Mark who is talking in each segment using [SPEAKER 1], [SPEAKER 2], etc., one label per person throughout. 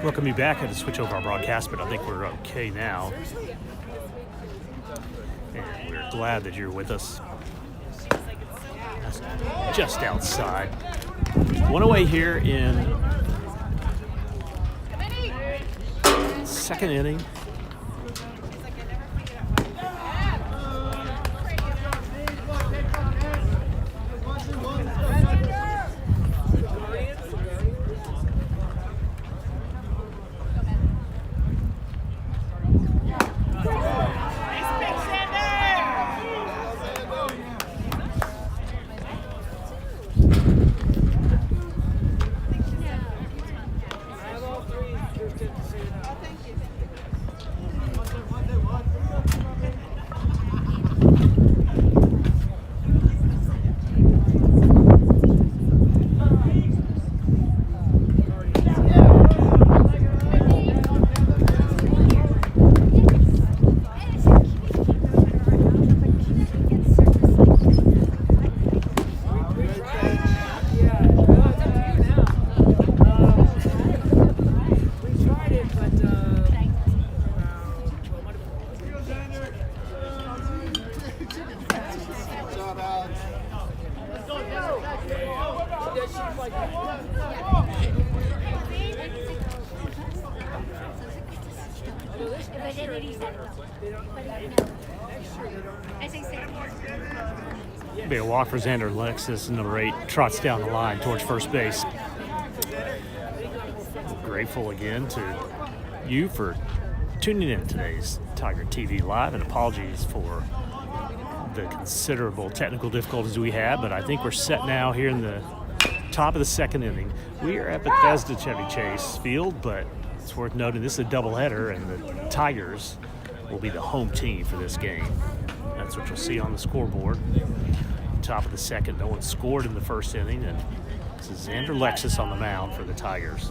[SPEAKER 1] Welcome you back. I had to switch over our broadcast, but I think we're okay now. And we're glad that you're with us. That's just outside. One away here in second inning. Be a walk for Xander Alexis, number 8, trots down the line towards first base. We're grateful again to you for tuning in to today's Tiger TV Live, and apologies for the considerable technical difficulties we had, but I think we're set now here in the top of the second inning. We are at Bethesda Chevy Chase Field, but it's worth noting this is a doubleheader, and the Tigers will be the home team for this game. That's what you'll see on the scoreboard. Top of the second, no one scored in the first inning, and this is Xander Alexis on the mound for the Tigers.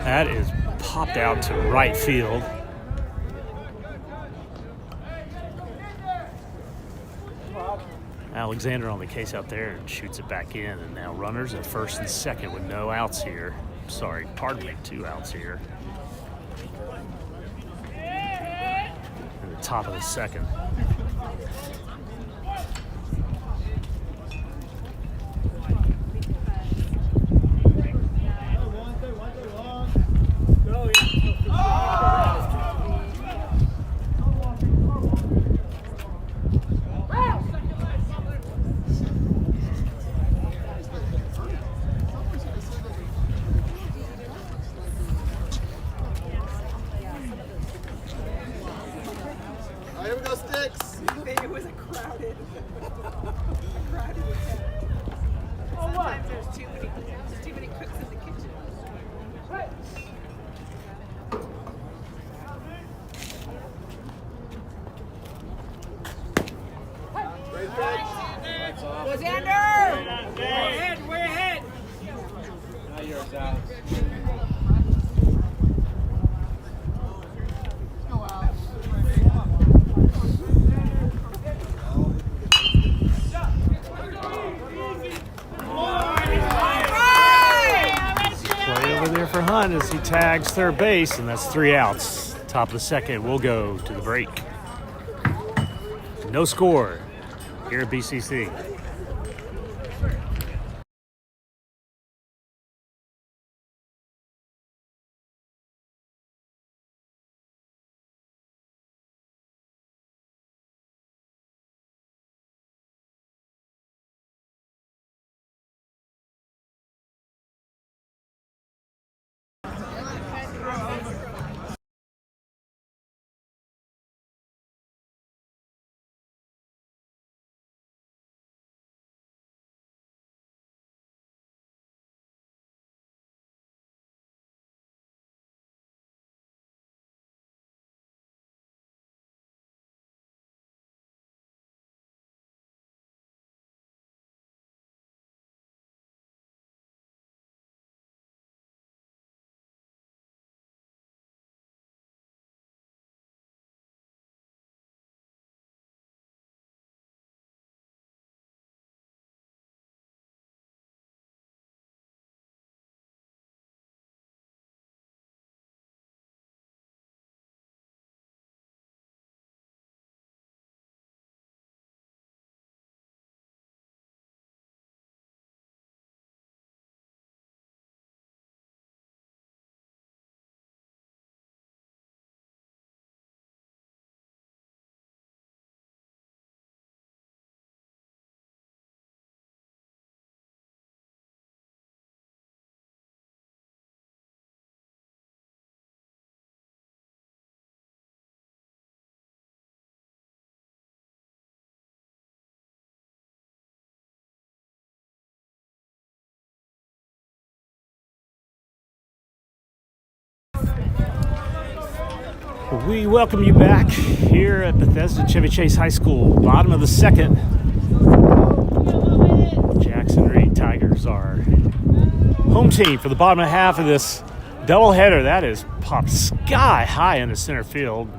[SPEAKER 1] That is popped out to right field. Alexander on the case out there and shoots it back in, and now runners at first and second with no outs here. Sorry, pardon me, 2 outs here. In the top of the second.
[SPEAKER 2] Here we go, Sticks.
[SPEAKER 3] It was a crowded Sometimes there's too many cooks in the kitchen.
[SPEAKER 2] Great pitch.
[SPEAKER 3] Go Xander! Way ahead!
[SPEAKER 2] Now yours out.
[SPEAKER 1] For Hunt as he tags third base, and that's 3 outs. Top of the second, we'll go to the break. No score here at BCC. We welcome you back here at Bethesda Chevy Chase High School, bottom of the second. Jackson Reed Tigers are home team for the bottom half of this doubleheader. That is popped sky high into center field.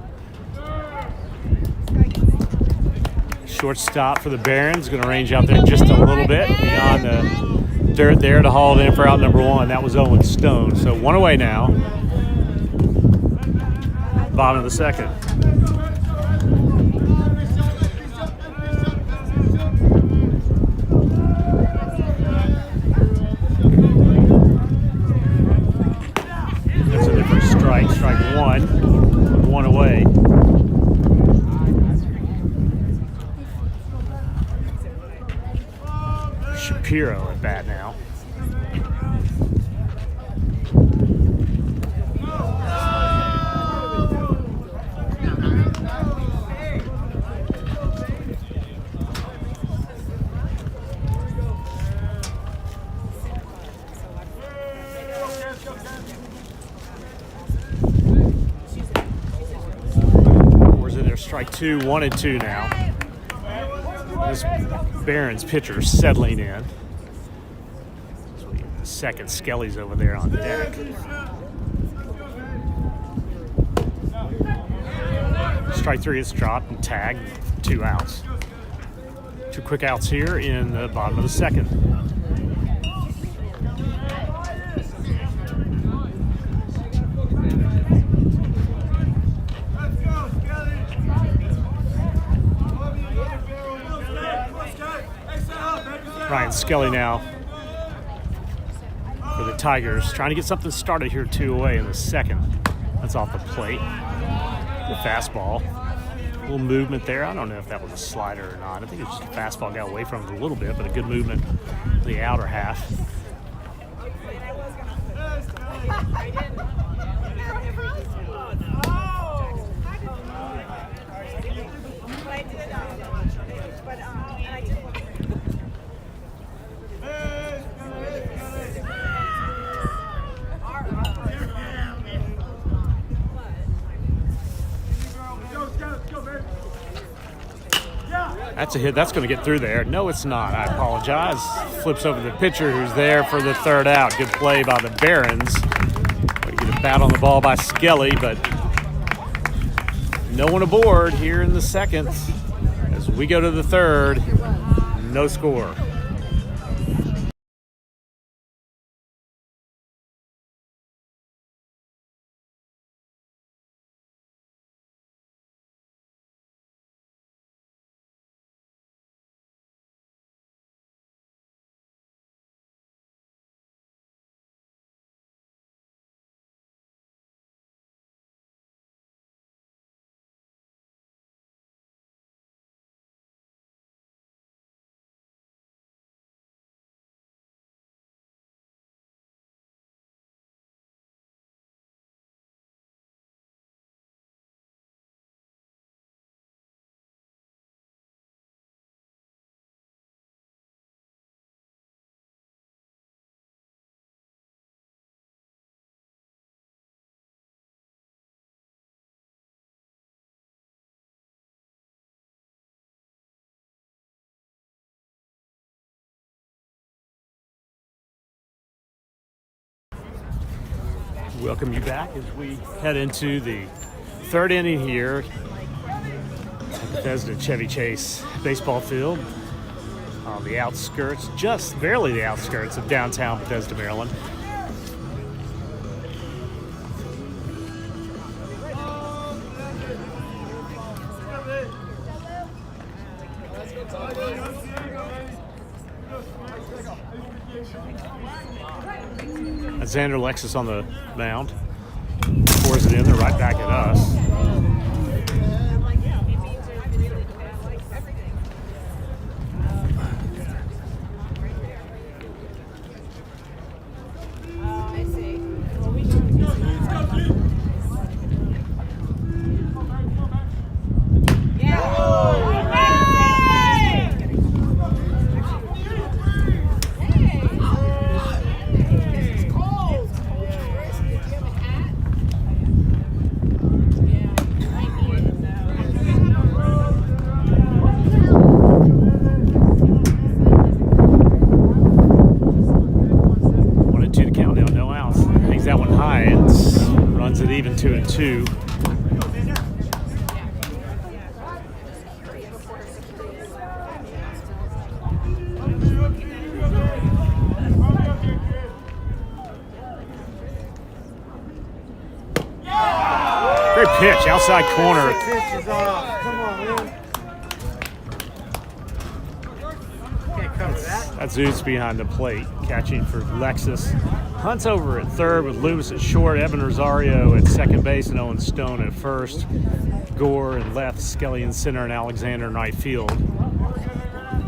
[SPEAKER 1] Shortstop for the Barons, going to range out there just a little bit beyond the dirt there to haul it in for out number one. That was Owen Stone. So one away now. Bottom of the second. That's a different strike. Strike one away. Shapiro at bat now. Strike two, 1-2 now. This Barons pitcher settling in. Second, Skelly's over there on deck. Strike three is dropped and tagged, 2 outs. 2 quick outs here in the bottom of the second. Ryan Skelly now for the Tigers, trying to get something started here 2 away in the second. That's off the plate. The fastball. A little movement there. I don't know if that was a slider or not. I think it's just a fastball got away from it a little bit, but a good movement the outer half. That's a hit. That's going to get through there. No, it's not. I apologize. Flips over the pitcher who's there for the third out. Good play by the Barons. Way to get a bat on the ball by Skelly, but no one aboard here in the second. As we go to the third, no score. Welcome you back as we head into the third inning here at Bethesda Chevy Chase baseball field on the outskirts, just barely the outskirts of downtown Bethesda, Maryland. Xander Lexus on the mound. Pours it in, they're right back at us. 2-2. Great pitch, outside corner.
[SPEAKER 2] Pitches off. Come on, man. Can't cover that.
[SPEAKER 1] That's Zeus behind the plate, catching for Lexus. Hunt's over at third with Loomis at short, Evan Rosario at second base, and Owen Stone at first. Gore in left, Skelly in center, and Alexander in right field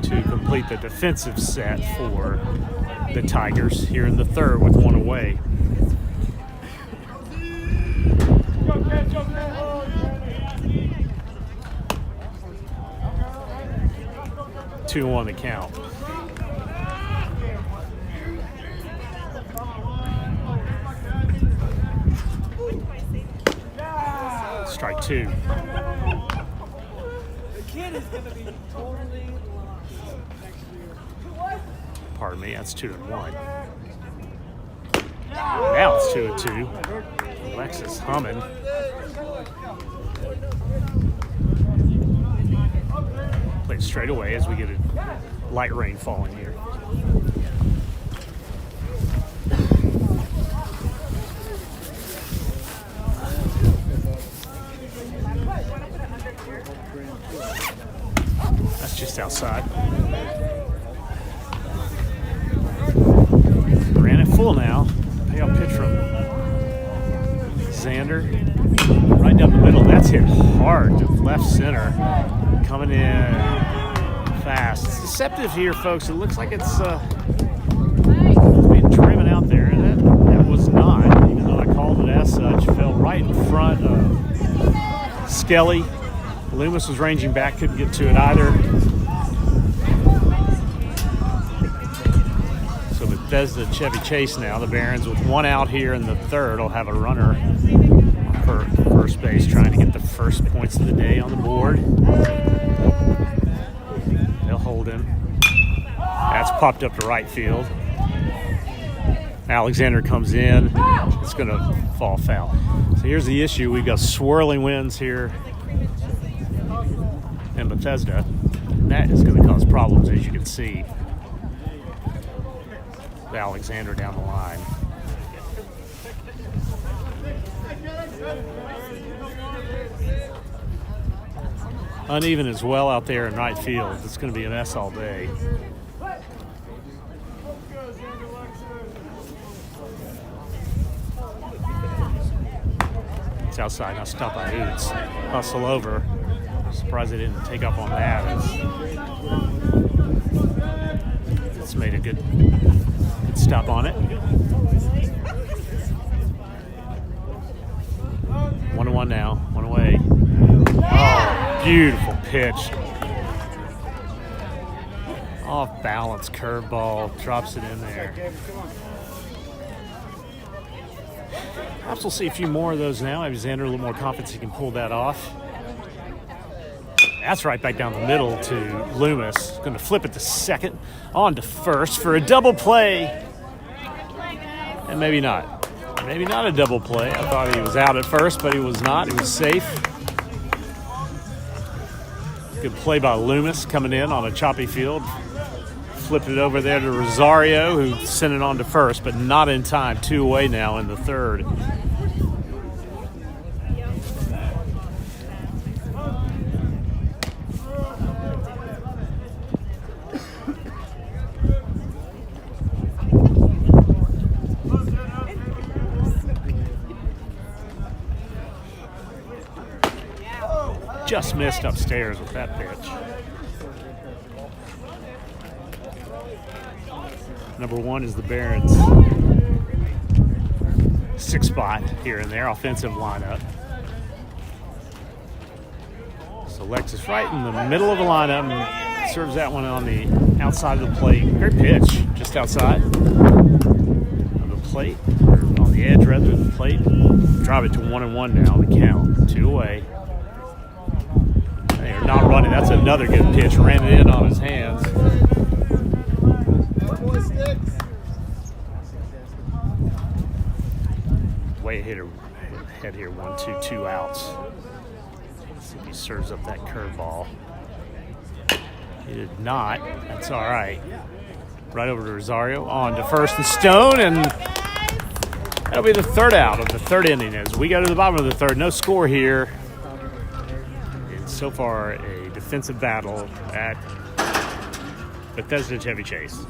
[SPEAKER 1] to complete the defensive set for the Tigers here in the third with one away. Two on the count. Strike two.
[SPEAKER 3] The kid is going to be totally lost next year.
[SPEAKER 1] Pardon me, that's 2-1. Now it's 2-2. Alexis humming. Played straight away as we get a light rain falling here. That's just outside. Ran it full now. Payoff pitch from Xander. Right down the middle. That's hit hard to left center. Coming in fast. It's deceptive here, folks. It looks like it's being driven out there. That was not, even though I called it as such. Fell right in front of Skelly. Loomis was ranging back, couldn't get to it either. So Bethesda Chevy Chase now, the Barons with one out here in the third will have a runner for first base trying to get the first points of the day on the board. They'll hold him. That's popped up to right field. Alexander comes in. It's going to fall foul. So here's the issue. We've got swirling winds here in Bethesda. That is going to cause problems, as you can see. Alexander down the line. Uneven as well out there in right field. It's going to be a mess all day. It's outside. Now stop by Oots. Hustle over. Surprised they didn't take up on that. It's made a good stop on it. 1-1 now. One away. Oh, beautiful pitch. Off balance curveball. Drops it in there. Perhaps we'll see a few more of those now. Alexander a little more confidence he can pull that off. That's right back down the middle to Loomis. Going to flip it to second, on to first for a double play. And maybe not. Maybe not a double play. I thought he was out at first, but he was not. He was safe. Good play by Loomis coming in on a choppy field. Flipped it over there to Rosario, who sent it on to first, but not in time. Two away now in the third. Just missed upstairs with that pitch. Number one is the Barons. Sixth spot here and there, offensive lineup. So Lexus right in the middle of the lineup and serves that one on the outside of the plate. Great pitch, just outside of the plate, or on the edge rather than the plate. Drive it to 1-1 now, the count. Two away. They are not running. That's another good pitch. Ran it in on his hands. Way hitter ahead here. 1-2, 2 outs. See if he serves up that curveball. He did not. That's all right. Right over to Rosario. On to first and Stone, and that'll be the third out of the third inning as we go to the bottom of the third. No score here. It's so far a defensive battle at Bethesda Chevy Chase.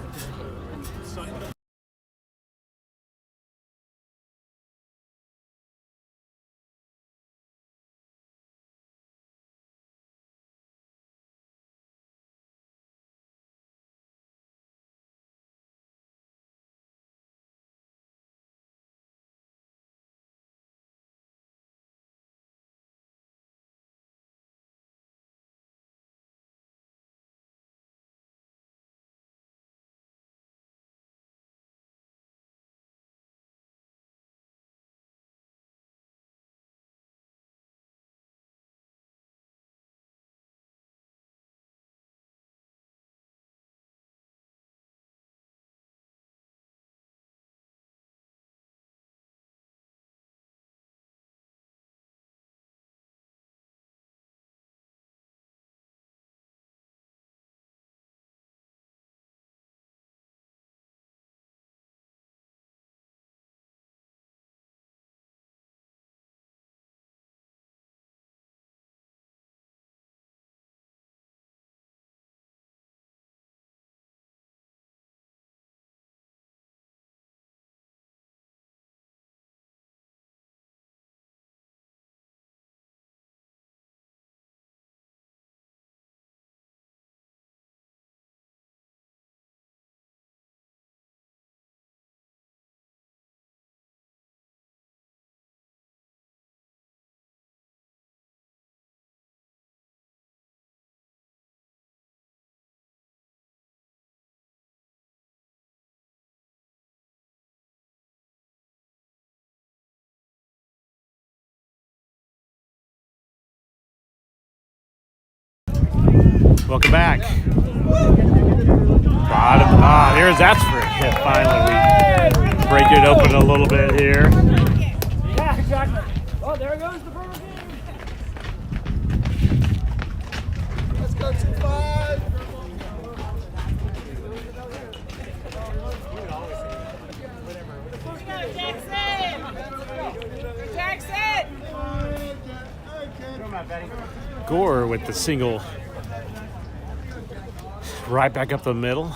[SPEAKER 1] Welcome back. Bottom. Here's that's for a hit. Finally, we break it open a little bit here.
[SPEAKER 4] Yeah, exactly. Oh, there goes the first game.
[SPEAKER 2] Let's go 2-5.
[SPEAKER 1] Gore with the single right back up the middle.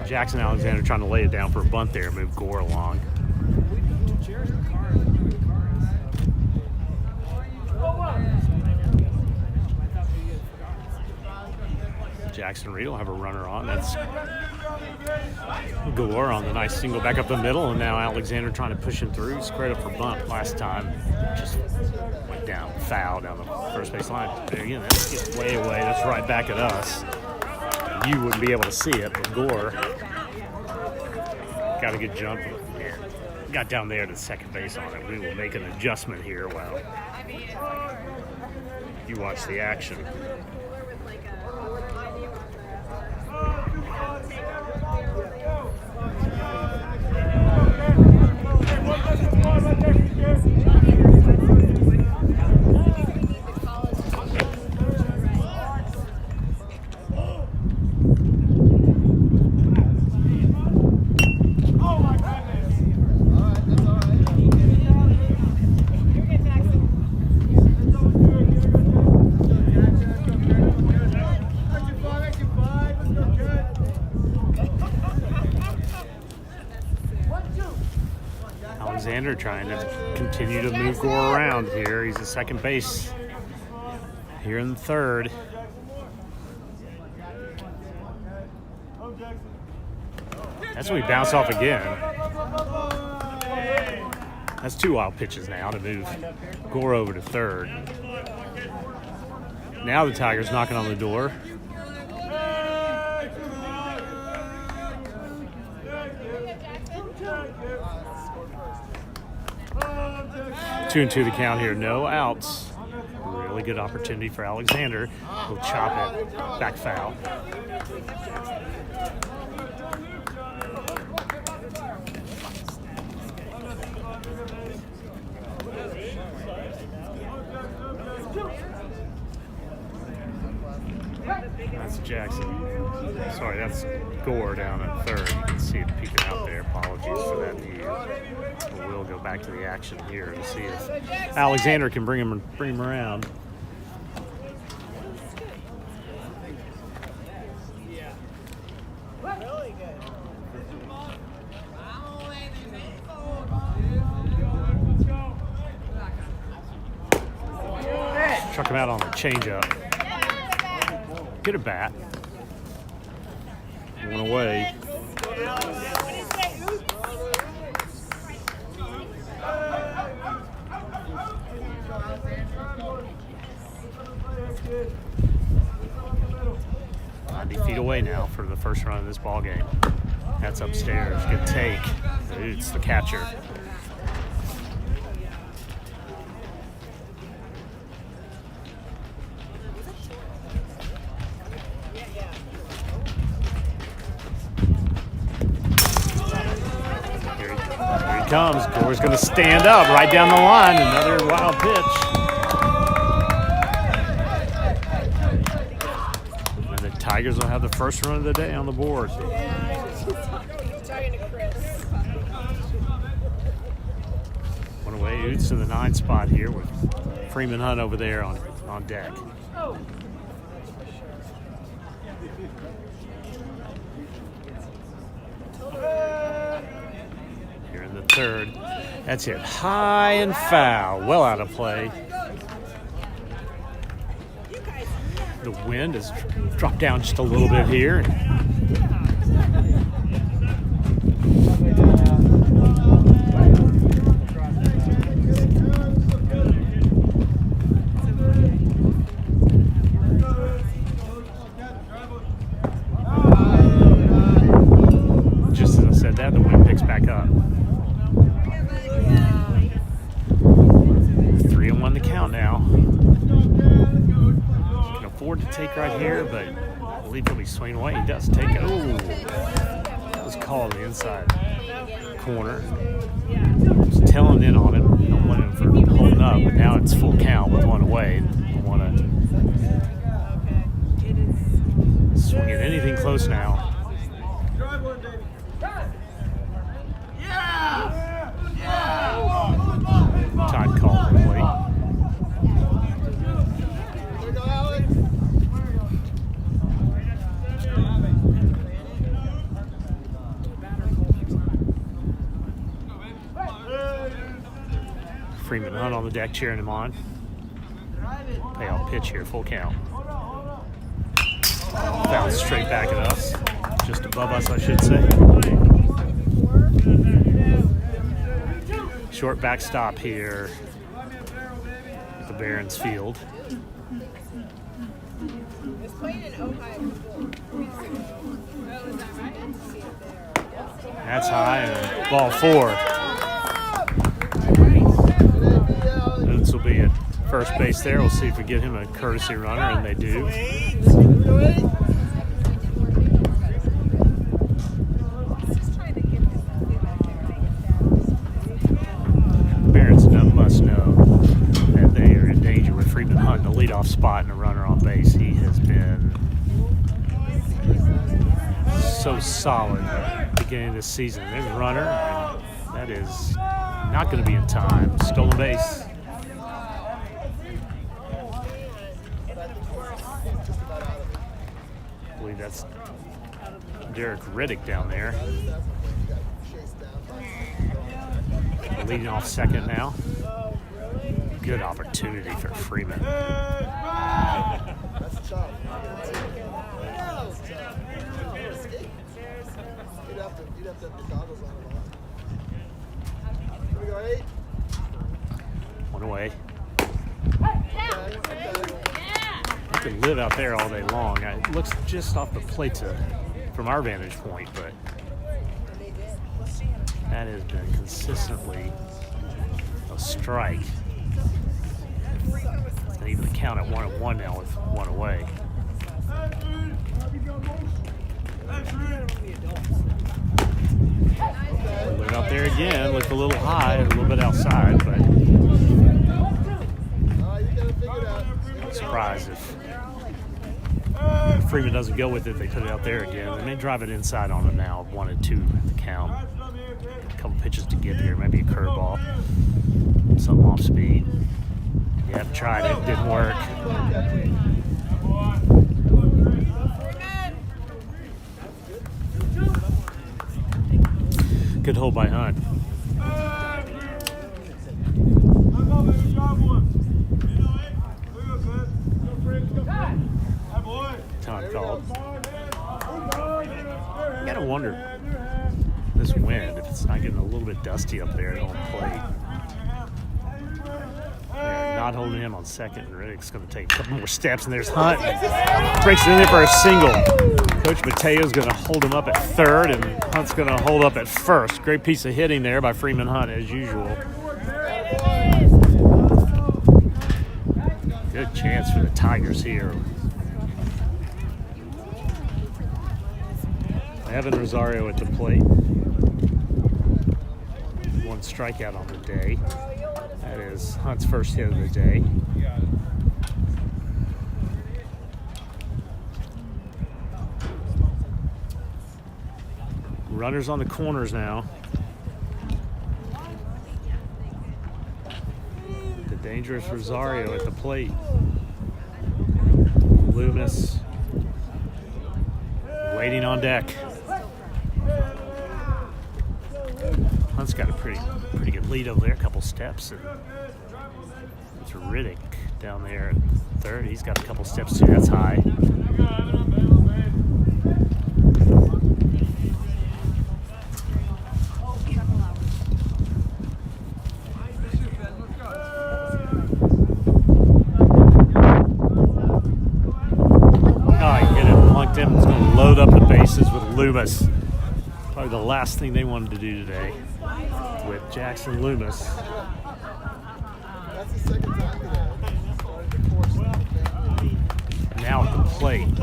[SPEAKER 1] Jackson Alexander trying to lay it down for a bunt there, move Gore along. Jackson Reed will have a runner on. That's Gore on the nice single back up the middle, and now Alexander trying to push him through. Squared up for bunt last time. Just went down, foul down the first base line. There again, that's just way away. That's right back at us. You wouldn't be able to see it, but Gore got a good jump. Yeah, got down there to second base on it. We will make an adjustment here while you watch the action. Alexander trying to continue to move Gore around here. He's at second base here in the third. That's when we bounce off again. That's 2 wild pitches now to move Gore over to third. Now the Tigers knocking on the door. Two and two the count here, no outs. Really good opportunity for Alexander. He'll chop it back foul. That's Jackson. Sorry, that's Gore down at third. You can see it peeking out there. Apologies for that view. But we'll go back to the action here to see if Alexander can bring him around. Chuck him out on the changeup. Get a bat. One away. Feet away now for the first run of this ball game. That's upstairs. Good take. It's the catcher. Here he comes. Gore's going to stand up right down the line. Another wild pitch. Tigers will have the first run of the day on the board.
[SPEAKER 3] Talking to Chris.
[SPEAKER 1] One away, Utes to the 9 spot here with Freeman Hunt over there on deck. Here in the third. That's it. High and foul. Well out of play. The wind has dropped down just a little bit here. Just as I said that, the wind picks back up. 3-1 the count now. Afford to take right here, but I believe he'll be swinging away. He does take it. Oh, that was called the inside corner. Just tailing in on him. Don't want him for holding up, but now it's full count with one away. Don't want to swing at anything close now. Todd called the plate. Freeman Hunt on the deck cheering him on. Payoff pitch here, full count. Bounce straight back at us. Just above us, I should say. Short backstop here at the Barons Field. That's high and ball 4. This will be at first base there. We'll see if we get him a courtesy runner, and they do. Barons must know that they are in danger with Freeman Hunt in the leadoff spot and a runner on base. He has been so solid at the beginning of this season. There's a runner. That is not going to be in time. Stolen base. I believe that's Derek Riddick down there. Leading off second now. Good opportunity for Freeman. One away. You can live out there all day long. It looks just off the plate from our vantage point, but that has been consistently a strike. And even the count at 1-1 now with one away. Live out there again, looked a little high, a little bit outside, but surprised if Freeman doesn't go with it. They put it out there again. They may drive it inside on him now. 1-2 at the count. A couple pitches to get here. Maybe a curveball. Something off speed. Yeah, tried it. Didn't work. Good hold by Hunt. Time called. You gotta wonder this wind if it's not getting a little bit dusty up there at home plate. They're not holding him on second. Riddick's going to take a couple more steps, and there's Hunt. Breaks it in there for a single. Coach Mateo's going to hold him up at third, and Hunt's going to hold up at first. Great piece of hitting there by Freeman Hunt, as usual. Good chance for the Tigers here. Evan Rosario at the plate. One strikeout on the day. That is Hunt's first hit of the day. Runners on the corners now. The dangerous Rosario at the plate. Loomis waiting on deck. Hunt's got a pretty good lead over there, a couple steps, and it's Riddick down there at third. He's got a couple steps too. That's high. Oh, he hit him, plunked him. It's going to load up the bases with Loomis. Probably the last thing they wanted to do today with Jackson Loomis.
[SPEAKER 2] That's the second time today.
[SPEAKER 1] Now at the plate.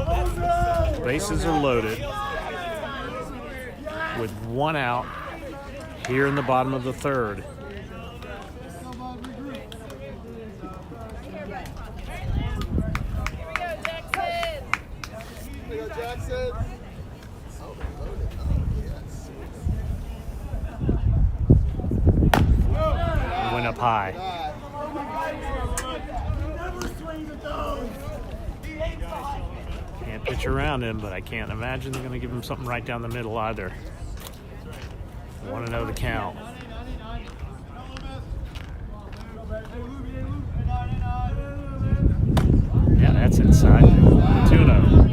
[SPEAKER 1] Bases are loaded with one out here in the bottom of the third.
[SPEAKER 2] Here we go, Jackson.
[SPEAKER 1] Went up high. Can't pitch around him, but I can't imagine they're going to give him something right down the middle either. Want to know the count. Yeah, that's inside. 2-0.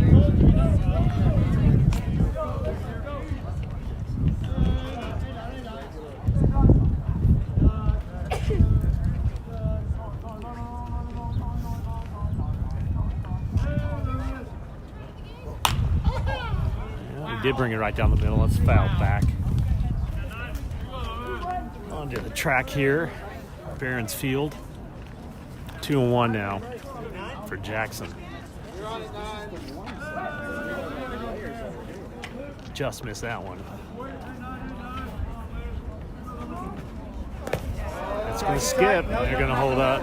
[SPEAKER 1] Did bring it right down the middle. Let's foul back. Onto the track here. Barron's Field. 2-1 now for Jackson. Just missed that one. That's going to skip. They're going to hold up.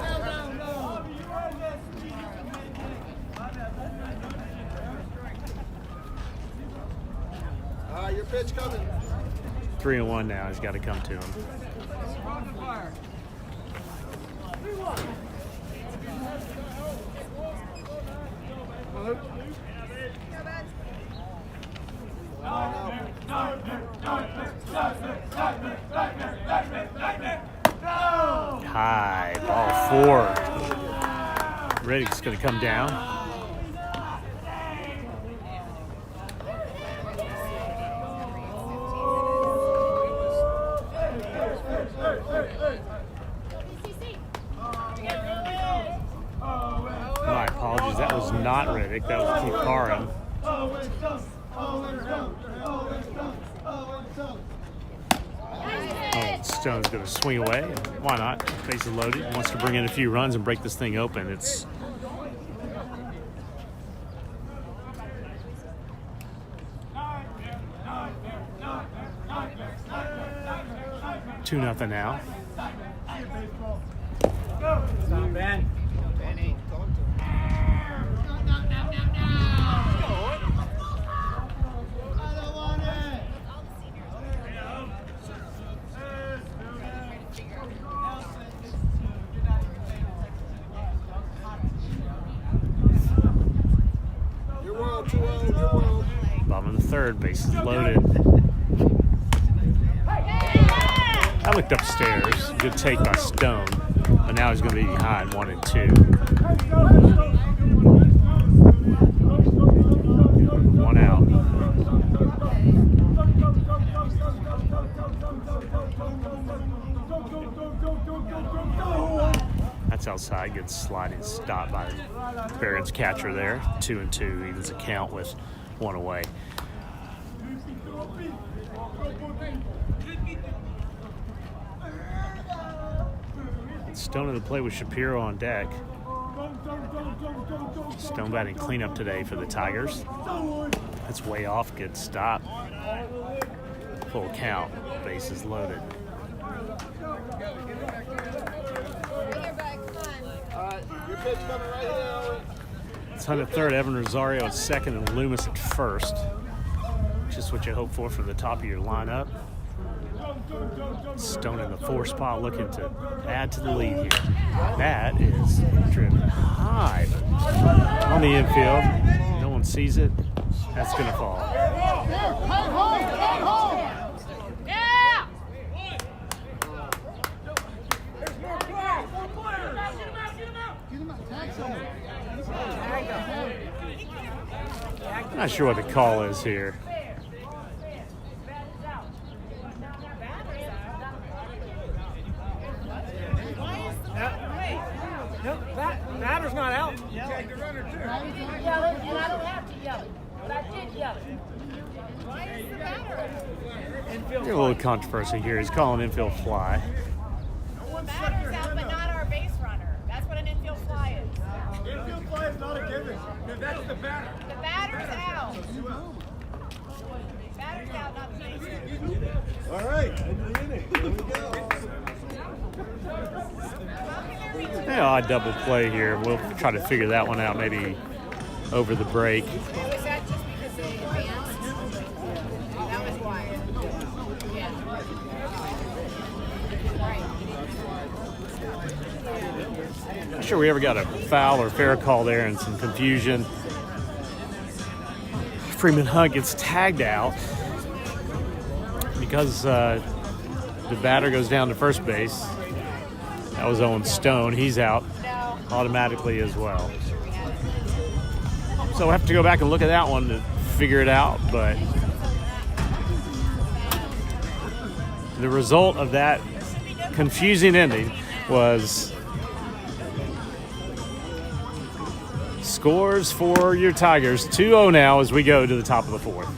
[SPEAKER 2] Your pitch coming.
[SPEAKER 1] 3-1 now. He's got to come to him. High ball forward. Riddick's going to come down. My apologies, that was not Riddick, that was Keith Parham. Stone's going to swing away. Why not? Bases loaded. Wants to bring in a few runs and break this thing open. It's two nothing now.
[SPEAKER 4] Stop, Ben. Benny.
[SPEAKER 1] Bottom of the third, bases loaded. I looked upstairs. Good take by Stone, but now he's going to be behind 1 and 2. 1 out. That's outside. Good sliding stop by the Barron's catcher there. 2 and 2 evens the count with 1 away. Stone in the play with Shapiro on deck. Stone batting cleanup today for the Tigers. That's way off. Good stop. Full count. Bases loaded.
[SPEAKER 2] Your pitch coming right here.
[SPEAKER 1] It's Hunt at third, Evan Rosario at second, and Loomis at first. Just what you hope for from the top of your lineup. Stone in the 4 spot, looking to add to the lead here. That is driven high on the infield. No one sees it. That's going to fall.
[SPEAKER 3] Yeah!
[SPEAKER 1] I'm not sure what the call is here.
[SPEAKER 4] Batter's not out.
[SPEAKER 5] Yell it, and I don't have to yell it, but I did yell it.
[SPEAKER 3] Why is the batter?
[SPEAKER 1] A little controversy here. He's calling infield fly.
[SPEAKER 3] The batter's out, but not our base runner. That's what an infield fly is.
[SPEAKER 2] Infield fly is not a given.
[SPEAKER 4] That's the batter.
[SPEAKER 3] The batter's out. Batter's out, not the base runner.
[SPEAKER 2] All right. Here we go.
[SPEAKER 1] Yeah, odd double play here. We'll try to figure that one out maybe over the break.
[SPEAKER 3] Was that just because they advanced? That was why. Yeah. Right.
[SPEAKER 1] Not sure we ever got a foul or fair call there and some confusion. Freeman Hunt gets tagged out because the batter goes down to first base. That was Owen Stone. He's out automatically as well. So we'll have to go back and look at that one to figure it out. But the result of that confusing ending was scores for your Tigers. 2-0 now as we go to the top of the fourth.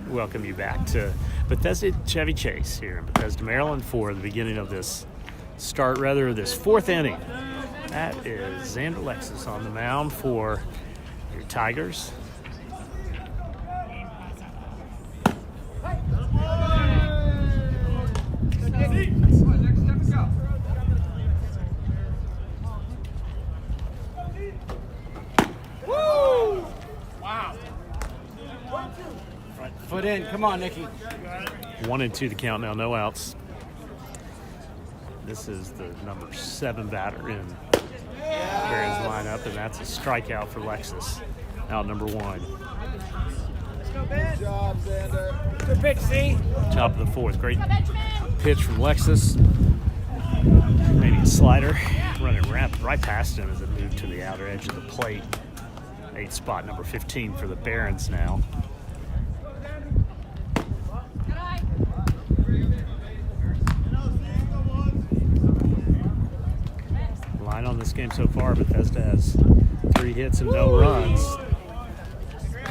[SPEAKER 1] Welcome you back to Bethesda Chevy Chase here in Bethesda, Maryland for the beginning of this this fourth inning. That is Xander Lexus on the mound for your Tigers.
[SPEAKER 4] Foot in. Come on, Nicky.
[SPEAKER 1] 1 and 2 the count now, no outs. This is the number 7 batter in Barron's lineup, and that's a strikeout for Lexus. Out number 1.
[SPEAKER 2] Good job, Xander.
[SPEAKER 4] Good pitch, C.
[SPEAKER 1] Top of the fourth. Great pitch from Lexus. Maybe Slider running right past him as it moved to the outer edge of the plate. 8 spot number 15 for the Barons now. Line on this game so far, Bethesda has 3 hits and no runs.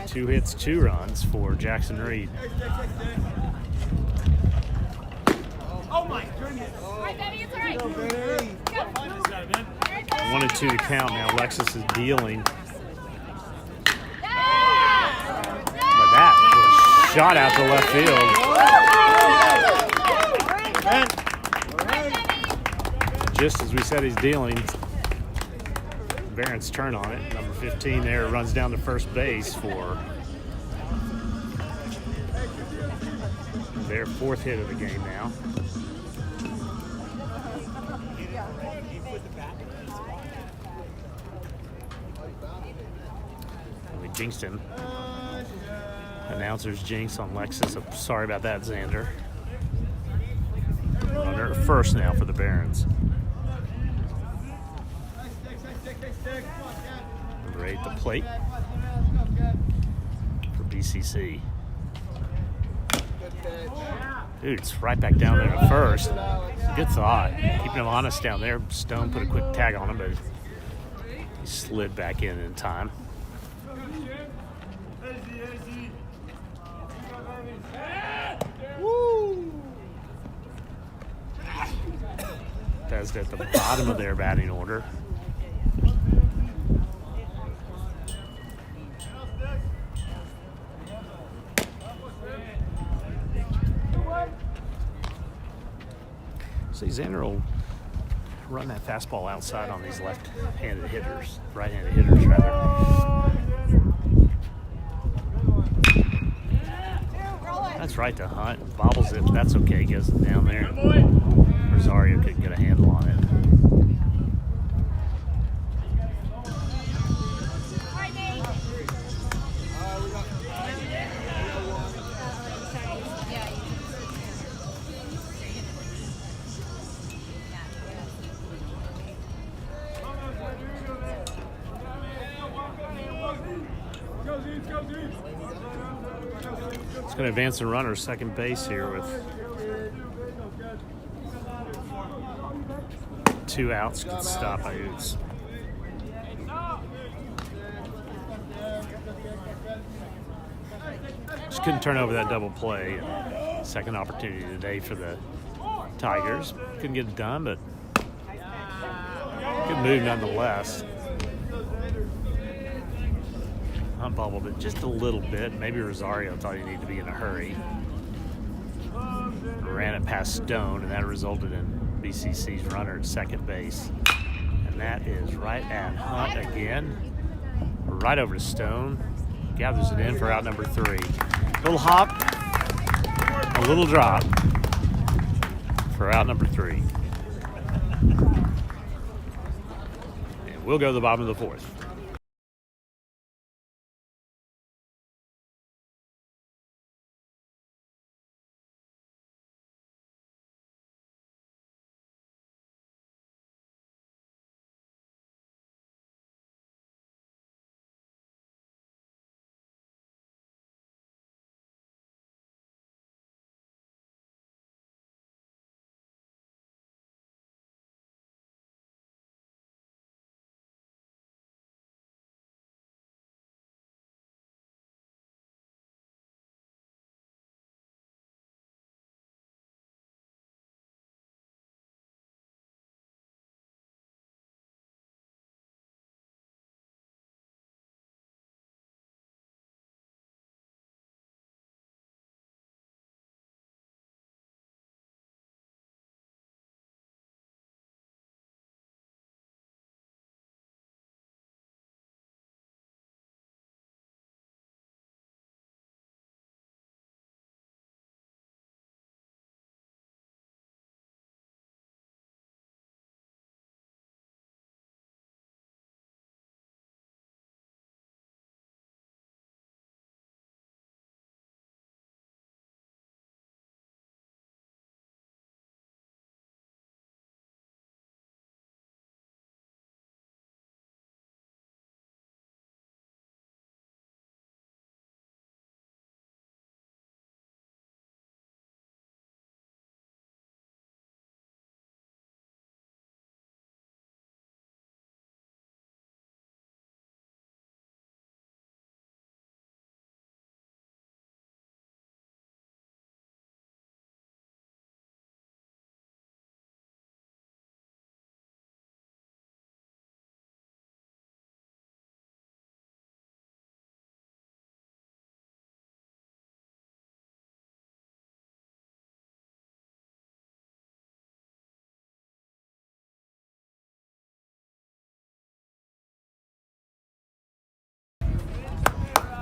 [SPEAKER 1] 2 hits, 2 runs for Jackson Reed.
[SPEAKER 2] Oh my goodness.
[SPEAKER 5] All right, Benny, it's all right.
[SPEAKER 2] Go, Benny.
[SPEAKER 5] Go.
[SPEAKER 2] All right,
[SPEAKER 1] 1 and 2 to count now. Lexus is dealing.
[SPEAKER 5] Yeah!
[SPEAKER 1] But that was shot out to left field. Just as we said he's dealing. Barron's turn on it. Number 15 there runs down to first base for their 4th hit of the game now. We jinxed him. Announcer's jinx on Lexus. Sorry about that, Xander. Runner at first now for the Barons. Number 8, the plate for BCC. Dude, it's right back down there to first. Good thought. Keeping him honest down there. Stone put a quick tag on him, but he slid back in time. Bethesda at the bottom of their batting order. See, Xander will run that fastball outside on these left-handed hitters, right-handed hitters rather. That's right to Hunt. Bobbles it, but that's okay. Goes down there. Rosario couldn't get a handle on it. It's going to advance the runner second base here with 2 outs. Good stop by Oots. Just couldn't turn over that double play. Second opportunity today for the Tigers. Couldn't get it done, but good move nonetheless. Hunt bubbled it just a little bit. Maybe Rosario thought he needed to be in a hurry. Ran it past Stone, and that resulted in BCC's runner at second base. And that is right at Hunt again. Right over to Stone. Gathers it in for out number 3. Little hop, a little drop for out number 3. And we'll go to the bottom of the 4th.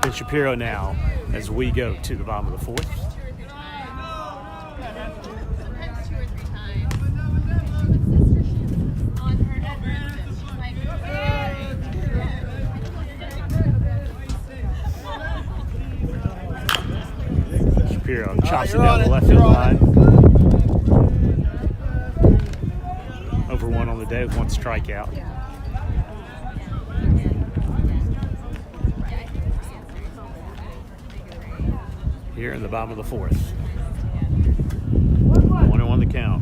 [SPEAKER 1] and Shapiro now as we go to the bottom of the fourth.
[SPEAKER 3] Sometimes 2 or 3 times. On her Edwards, like,
[SPEAKER 1] Shapiro chops it down the left field line. Over 1 on the day with 1 strikeout. Here in the bottom of the fourth. 1-1 the count.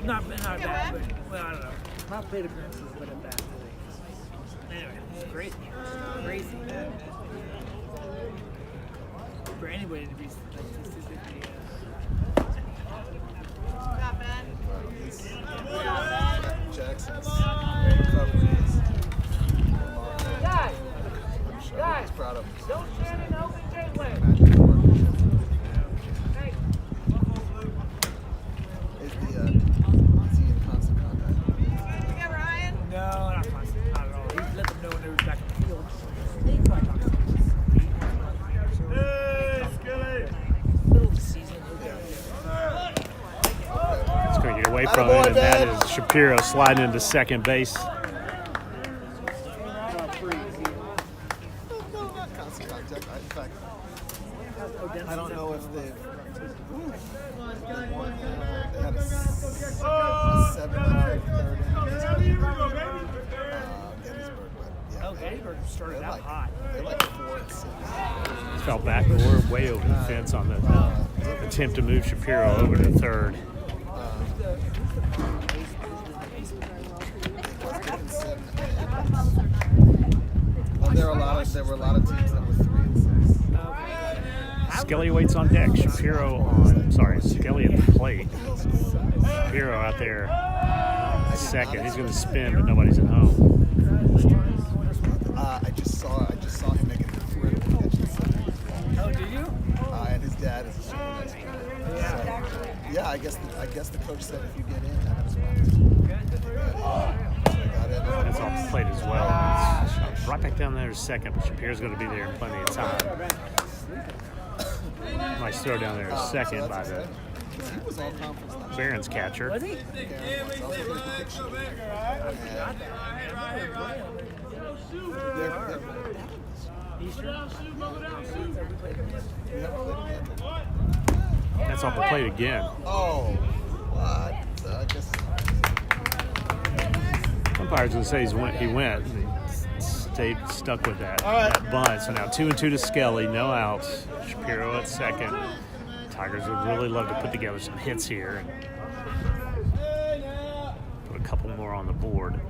[SPEAKER 4] Not bad, but well, I don't know. Not plate appearances, but at that. Anyway, it's crazy. Crazy. For anybody to be like statistically.
[SPEAKER 3] Stop it.
[SPEAKER 6] Jackson's recovery is
[SPEAKER 4] Guys,
[SPEAKER 6] He's proud of him.
[SPEAKER 4] don't stand in the open gateway. Hey,
[SPEAKER 6] Is he in constant contact?
[SPEAKER 3] Okay, Ryan.
[SPEAKER 4] no, not constant, not at all. He let them know when they were back in the field. Middle of the season.
[SPEAKER 1] It's going to get away from him, and that is Shapiro sliding into second base.
[SPEAKER 6] No, not constant contact. In fact, I don't know if they've. They had a 7-3rd inning. Gettysburg, but yeah.
[SPEAKER 4] Oh, Gettysburg started
[SPEAKER 6] They're
[SPEAKER 4] out
[SPEAKER 6] like,
[SPEAKER 4] hot.
[SPEAKER 6] they're like 4-6.
[SPEAKER 1] Fell back. We're way over the fence on the attempt to move Shapiro over to third.
[SPEAKER 6] There were a lot of teams that were 3-6.
[SPEAKER 1] Skelly waits on deck. Skelly at the plate. Shapiro out there second. He's going to spin, but nobody's at home.
[SPEAKER 6] I just saw him make an incredible catch in center.
[SPEAKER 4] Oh, did you?
[SPEAKER 6] And his dad is a super nice guy. So, yeah, I guess the coach said if you get in, that was fine.
[SPEAKER 1] That's off the plate as well. It's right back down there to second, but Shapiro's going to be there in plenty of time. Nice throw down there to second by the
[SPEAKER 6] He was all conference last year.
[SPEAKER 1] Barons catcher.
[SPEAKER 4] Was he?
[SPEAKER 1] That's off the plate again.
[SPEAKER 6] Oh, what? I guess.
[SPEAKER 1] Umpire's going to say he went. And he stayed stuck with that bunt. So now 2-2 to Skelly, no outs. Shapiro at second. Tigers would really love to put together some hits here and put a couple more on the board.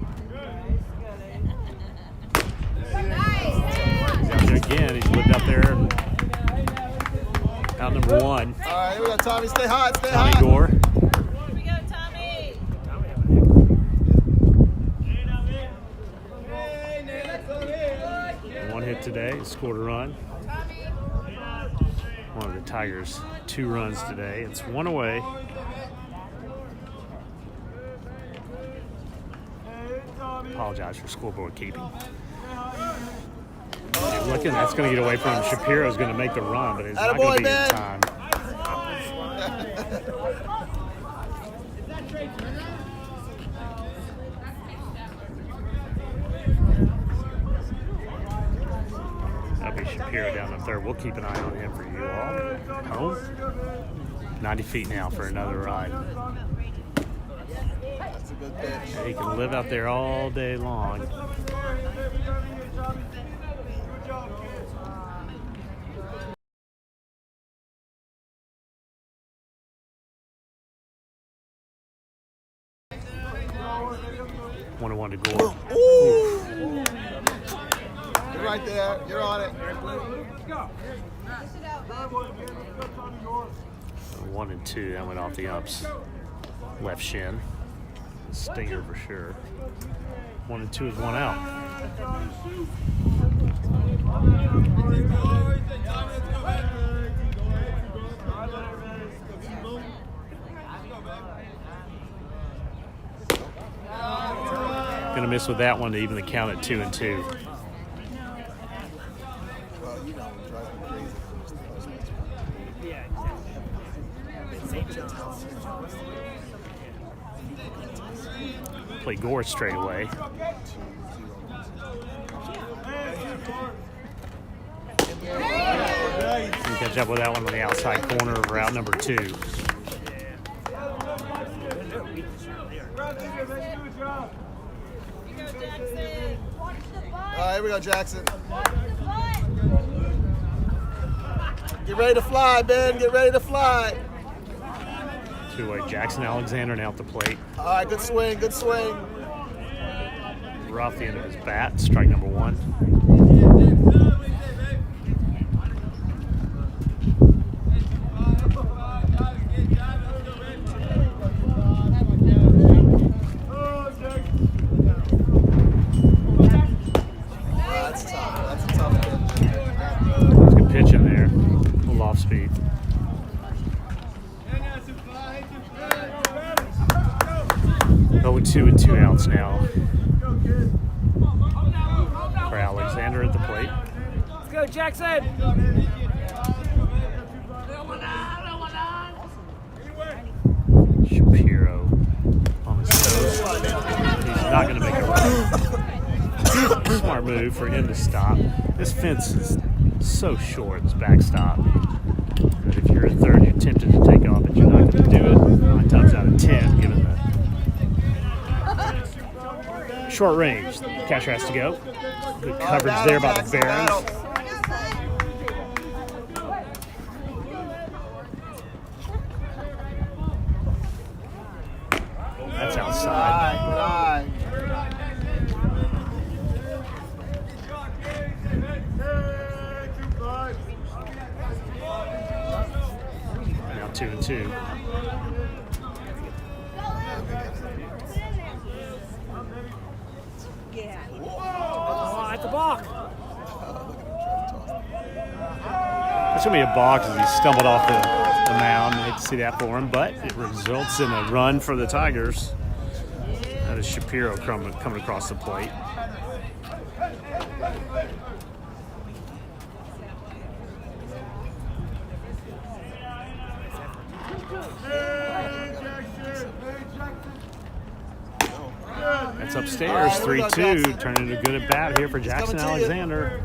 [SPEAKER 1] He's out there again. He's lived out there. Out number 1.
[SPEAKER 6] All right, here we go, Tommy. Stay hot, stay
[SPEAKER 1] Tommy
[SPEAKER 6] hot.
[SPEAKER 1] Gore.
[SPEAKER 3] Here we go, Tommy.
[SPEAKER 1] 1 hit today. Scored a run. One of the Tigers' 2 runs today. It's 1 away. Apologize for scoreboard keeping. You're looking, that's going to get away from him. Shapiro's going to make the run, but it's not going to be in time. That'll be Shapiro down the third. We'll keep an eye on him for you all. Home. 90 feet now for another ride.
[SPEAKER 6] That's a good pitch.
[SPEAKER 1] He can live out there all day long. One to Gore.
[SPEAKER 6] You're right there. You're on it.
[SPEAKER 1] One and two, that went off the ump's left shin. Stinger for sure. 1 and 2 is 1 out. Gonna miss with that one to even the count at 2 and 2.
[SPEAKER 6] Well, you know, it drives me crazy.
[SPEAKER 4] Yeah, exactly. St. John's.
[SPEAKER 1] Play Gore straight away. And catch up with that one on the outside corner of route number 2.
[SPEAKER 6] All right, here we go, Jackson. Get ready to fly, Ben. Get ready to fly.
[SPEAKER 1] Two-way Jackson Alexander now at the plate.
[SPEAKER 6] All right, good swing, good swing.
[SPEAKER 1] We're off the end of his bat. Strike number 1.
[SPEAKER 6] That's tough. That's a tough pitch.
[SPEAKER 1] It's a good pitch in there. A little off speed. 0-2 and 2 outs now for Alexander at the plate.
[SPEAKER 4] Let's go, Jackson!
[SPEAKER 1] Shapiro on his toes. He's not going to make a run. Smart move for him to stop. This fence is so short, this backstop, that if you're at third, you're tempted to take off, but you're not going to do it 9 times out of 10, given the short range. The catcher has to go. Good coverage there by the Barons. That's outside.
[SPEAKER 6] Good eye.
[SPEAKER 1] Now 2 and 2.
[SPEAKER 4] Oh, at the balk.
[SPEAKER 1] That's going to be a balk as he stumbled off the mound. I hate to see that for him, but it results in a run for the Tigers. That is Shapiro coming across the plate. That's upstairs, 3-2, turning a good at bat here for Jackson Alexander.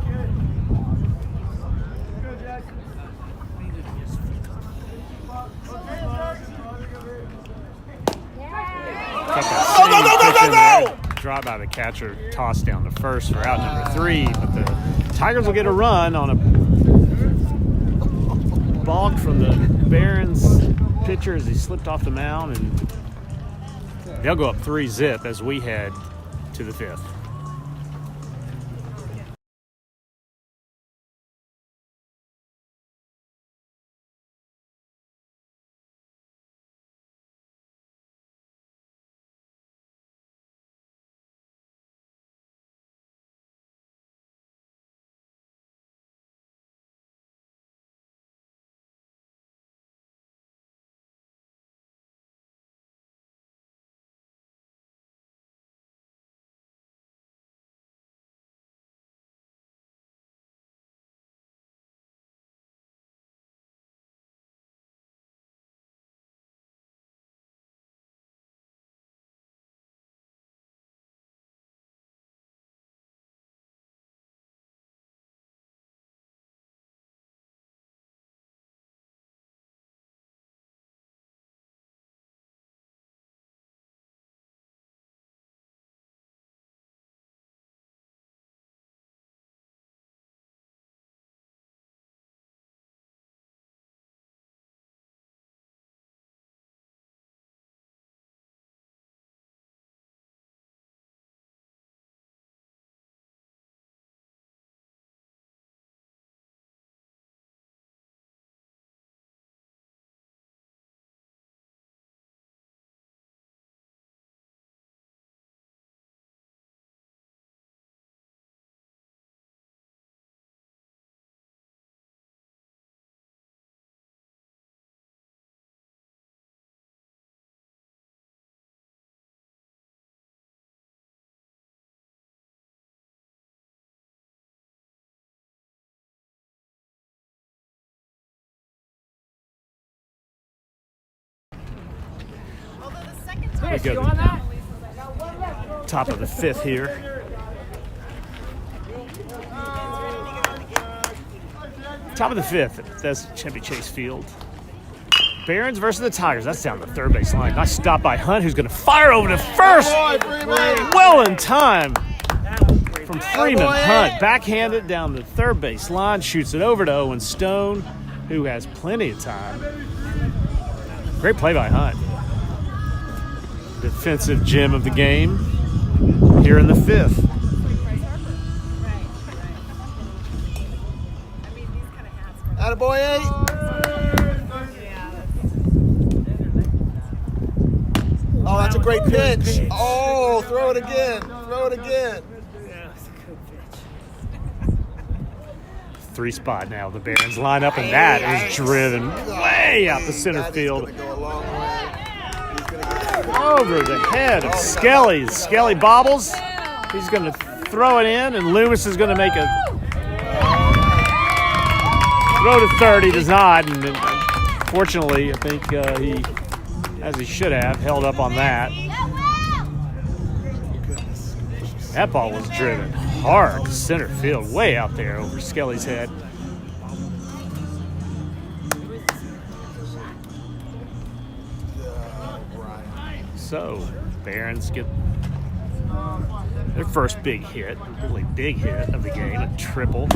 [SPEAKER 6] Go!
[SPEAKER 1] Drop by the catcher, toss down to first for out number 3, but the Tigers will get a run on a balk from the Barons pitcher as he slipped off the mound, and they'll go up 3-0 as we head to the 5th.
[SPEAKER 5] Chris,
[SPEAKER 1] go
[SPEAKER 5] you
[SPEAKER 1] to-
[SPEAKER 5] on that?
[SPEAKER 1] Top of the fifth here. Top of the fifth. That's Chevy Chase Field. Barons versus the Tigers. That's down the third base line. Nice stop by Hunt, who's going to fire over to first. Well in time from Freeman. Hunt backhanded down the third base line, shoots it over to Owen Stone, who has plenty of time. Great play by Hunt. Defensive gem of the game here in the fifth.
[SPEAKER 6] Attaboy 8. Oh, that's a great pitch. Oh, throw it again. Throw it again.
[SPEAKER 4] Yeah, it's a good pitch.
[SPEAKER 1] 3 spot now. The Barons line up, and that is driven way out the center
[SPEAKER 6] That is
[SPEAKER 1] field.
[SPEAKER 6] gonna go a long way. He's gonna get
[SPEAKER 1] Over the head of Skelly. Skelly bobbles. He's going to throw it in, and Loomis is going to make a throw to third. He does not, and unfortunately, I think he, as he should have, held up on that.
[SPEAKER 6] goodness.
[SPEAKER 1] That ball was driven hard to center field, way out there over Skelly's head. So, Barons get their first big hit, really big hit of the game, a triple.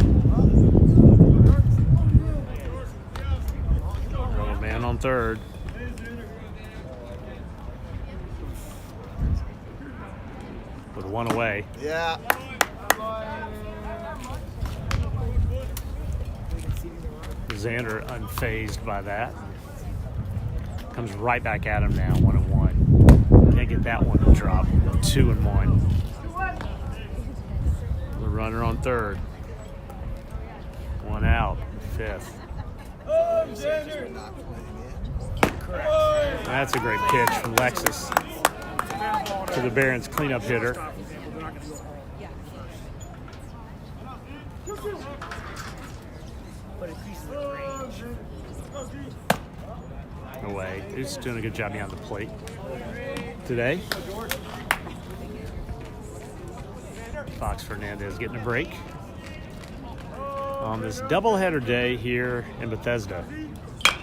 [SPEAKER 1] Roll man on third. With 1 away.
[SPEAKER 6] Yeah.
[SPEAKER 1] Xander unfazed by that. Comes right back at him now, 1-1. Can't get that one to drop. 2-1. The runner on third. 1 out, fifth. That's a great pitch from Lexus to the Barons cleanup hitter.
[SPEAKER 4] But increases the range.
[SPEAKER 1] Away. He's doing a good job behind the plate today. Fox Fernandez getting a break on this doubleheader day here in Bethesda.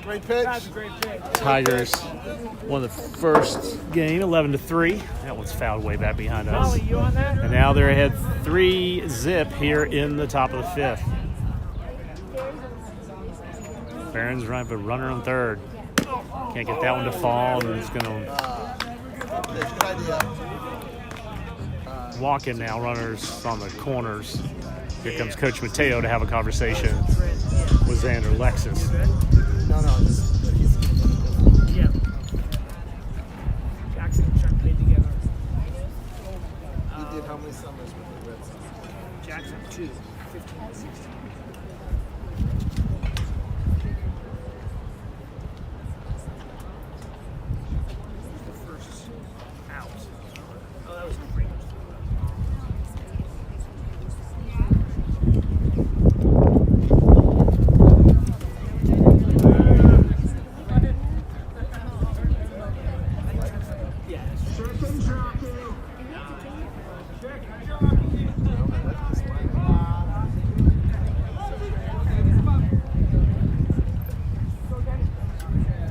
[SPEAKER 6] Great pitch.
[SPEAKER 1] Tigers won the first game 11-3. That one's fouled way back behind us.
[SPEAKER 4] Molly, you on that?
[SPEAKER 1] And now they're ahead 3-0 here in the top of the fifth. Barons running for runner on third. Can't get that one to fall, and he's going to
[SPEAKER 6] Good idea.
[SPEAKER 1] walk in now. Runners on the corners. Here comes Coach Mateo to have a conversation with Xander Lexus.
[SPEAKER 6] No, he's
[SPEAKER 4] Yeah. Jackson and Chuck played together.
[SPEAKER 6] he did how many summers with the Red Sox?
[SPEAKER 4] Jackson 2, 15 and 16. The first out. Oh, that was great. Yeah.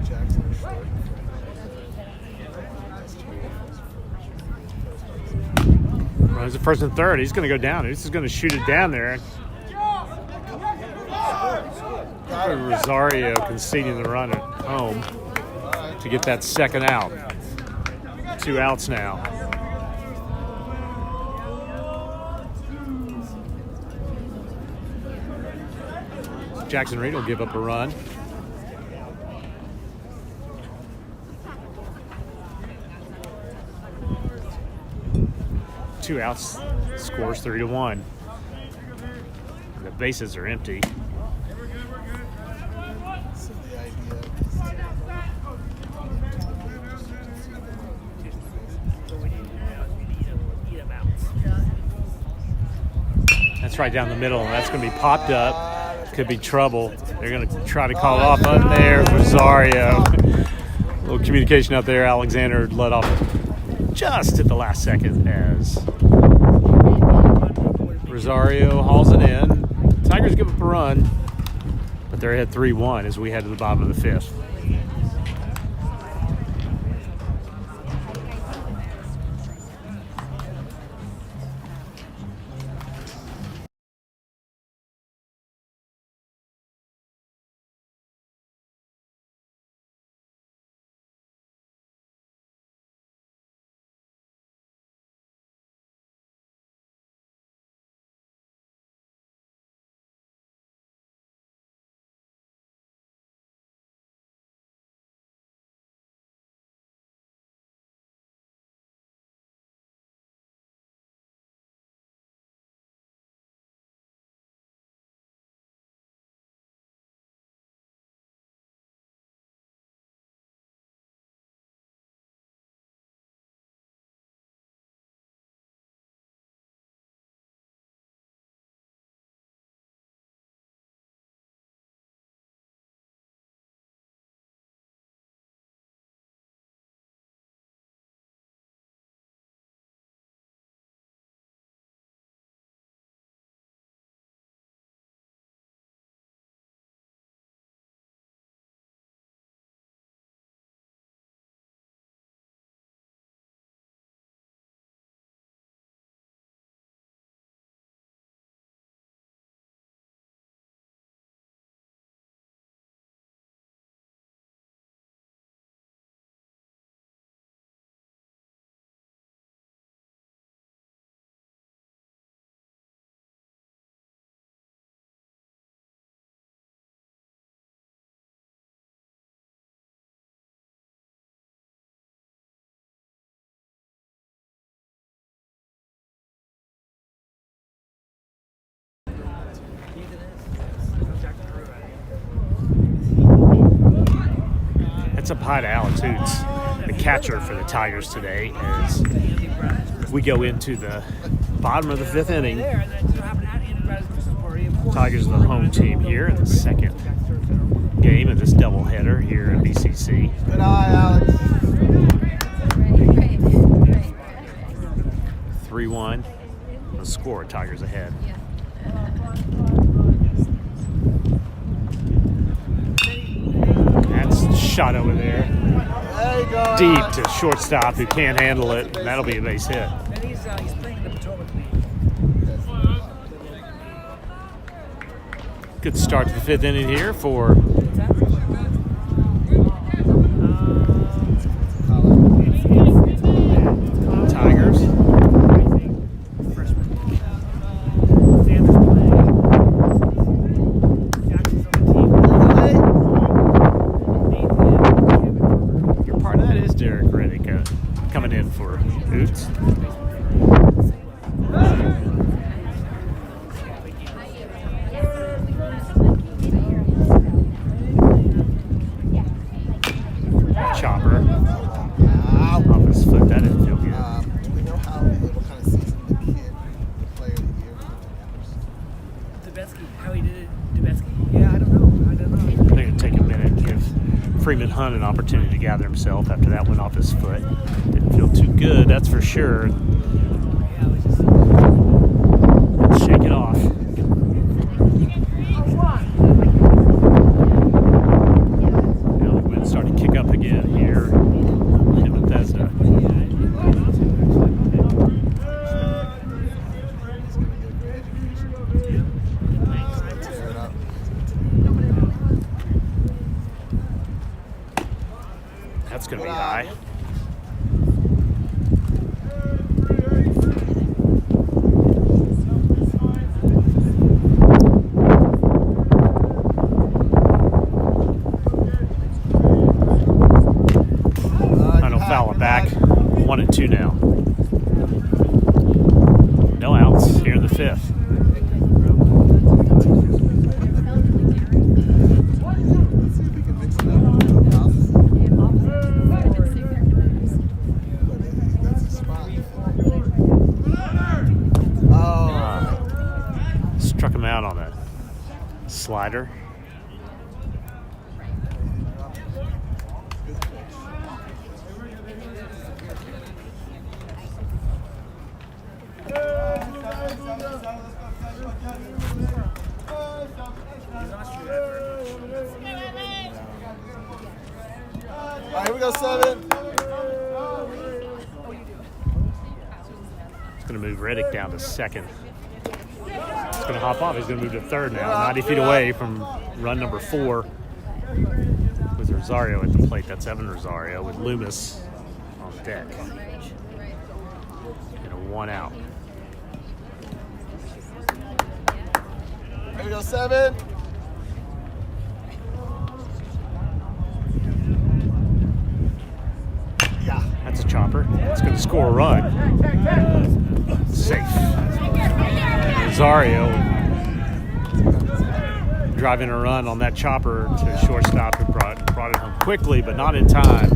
[SPEAKER 6] Jackson is short.
[SPEAKER 1] Runs the first and third. He's going to go down. He's just going to shoot it down there. Rosario conceding the run at home to get that second out. 2 outs now. Jackson Reed will give up a run. Two outs, scores 3-1. The bases are empty.
[SPEAKER 6] So the idea
[SPEAKER 4] What we need to do now is we need to eat them out.
[SPEAKER 1] That's right down the middle, and that's going to be popped up. Could be trouble. They're going to try to call it off. Up there, Rosario. A little communication out there. Alexander led off just at the last second as Rosario hauls it in. Tigers give up a run, but they're ahead 3-1 as we head to the bottom of the fifth. It's up high to altitudes, the catcher for the Tigers today, as we go into the bottom of the fifth inning. Tigers are the home team here in the second game of this doubleheader here at BCC.
[SPEAKER 6] Good eye, Alex.
[SPEAKER 1] 3-1. The score, Tigers ahead. That's shot over there.
[SPEAKER 6] There you go,
[SPEAKER 1] Deep
[SPEAKER 6] Alex.
[SPEAKER 1] to shortstop who can't handle it. And that'll be a base hit.
[SPEAKER 4] And he's playing in the Potomac League.
[SPEAKER 1] Good start to the fifth inning here for Tigers. Your part of that is Derek Reddick coming in for Oots. Chopper off his foot. That didn't feel good.
[SPEAKER 6] Do we know what kind of season the kid, the player of the year,
[SPEAKER 4] Dubetsky, how he did it. Dubetsky? Yeah, I don't know.
[SPEAKER 1] I think it'd take a minute and give Freeman Hunt an opportunity to gather himself after that went off his foot. Didn't feel too good, that's for sure.
[SPEAKER 4] Yeah, it was just.
[SPEAKER 1] Shake it off. Now the wind starting to kick up again here in Bethesda.
[SPEAKER 6] tear it up?
[SPEAKER 1] That's going to be high. Final foul it back. 1-2 now. No outs here in the fifth.
[SPEAKER 6] Let's see if we can mix it up. That's a spot. Oh.
[SPEAKER 1] Struck him out on a slider.
[SPEAKER 6] Good pitch. All right, here we go, 7.
[SPEAKER 1] It's going to move Reddick down to second. He's going to hop off. He's going to move to third now, 90 feet away from run number 4 with Rosario at the plate. That's Evan Rosario with Loomis on deck. And a 1 out.
[SPEAKER 6] Here we go, 7. Yeah.
[SPEAKER 1] That's a chopper. It's going to score a run. Safe. Rosario driving a run on that chopper to shortstop who brought it home quickly, but not in time.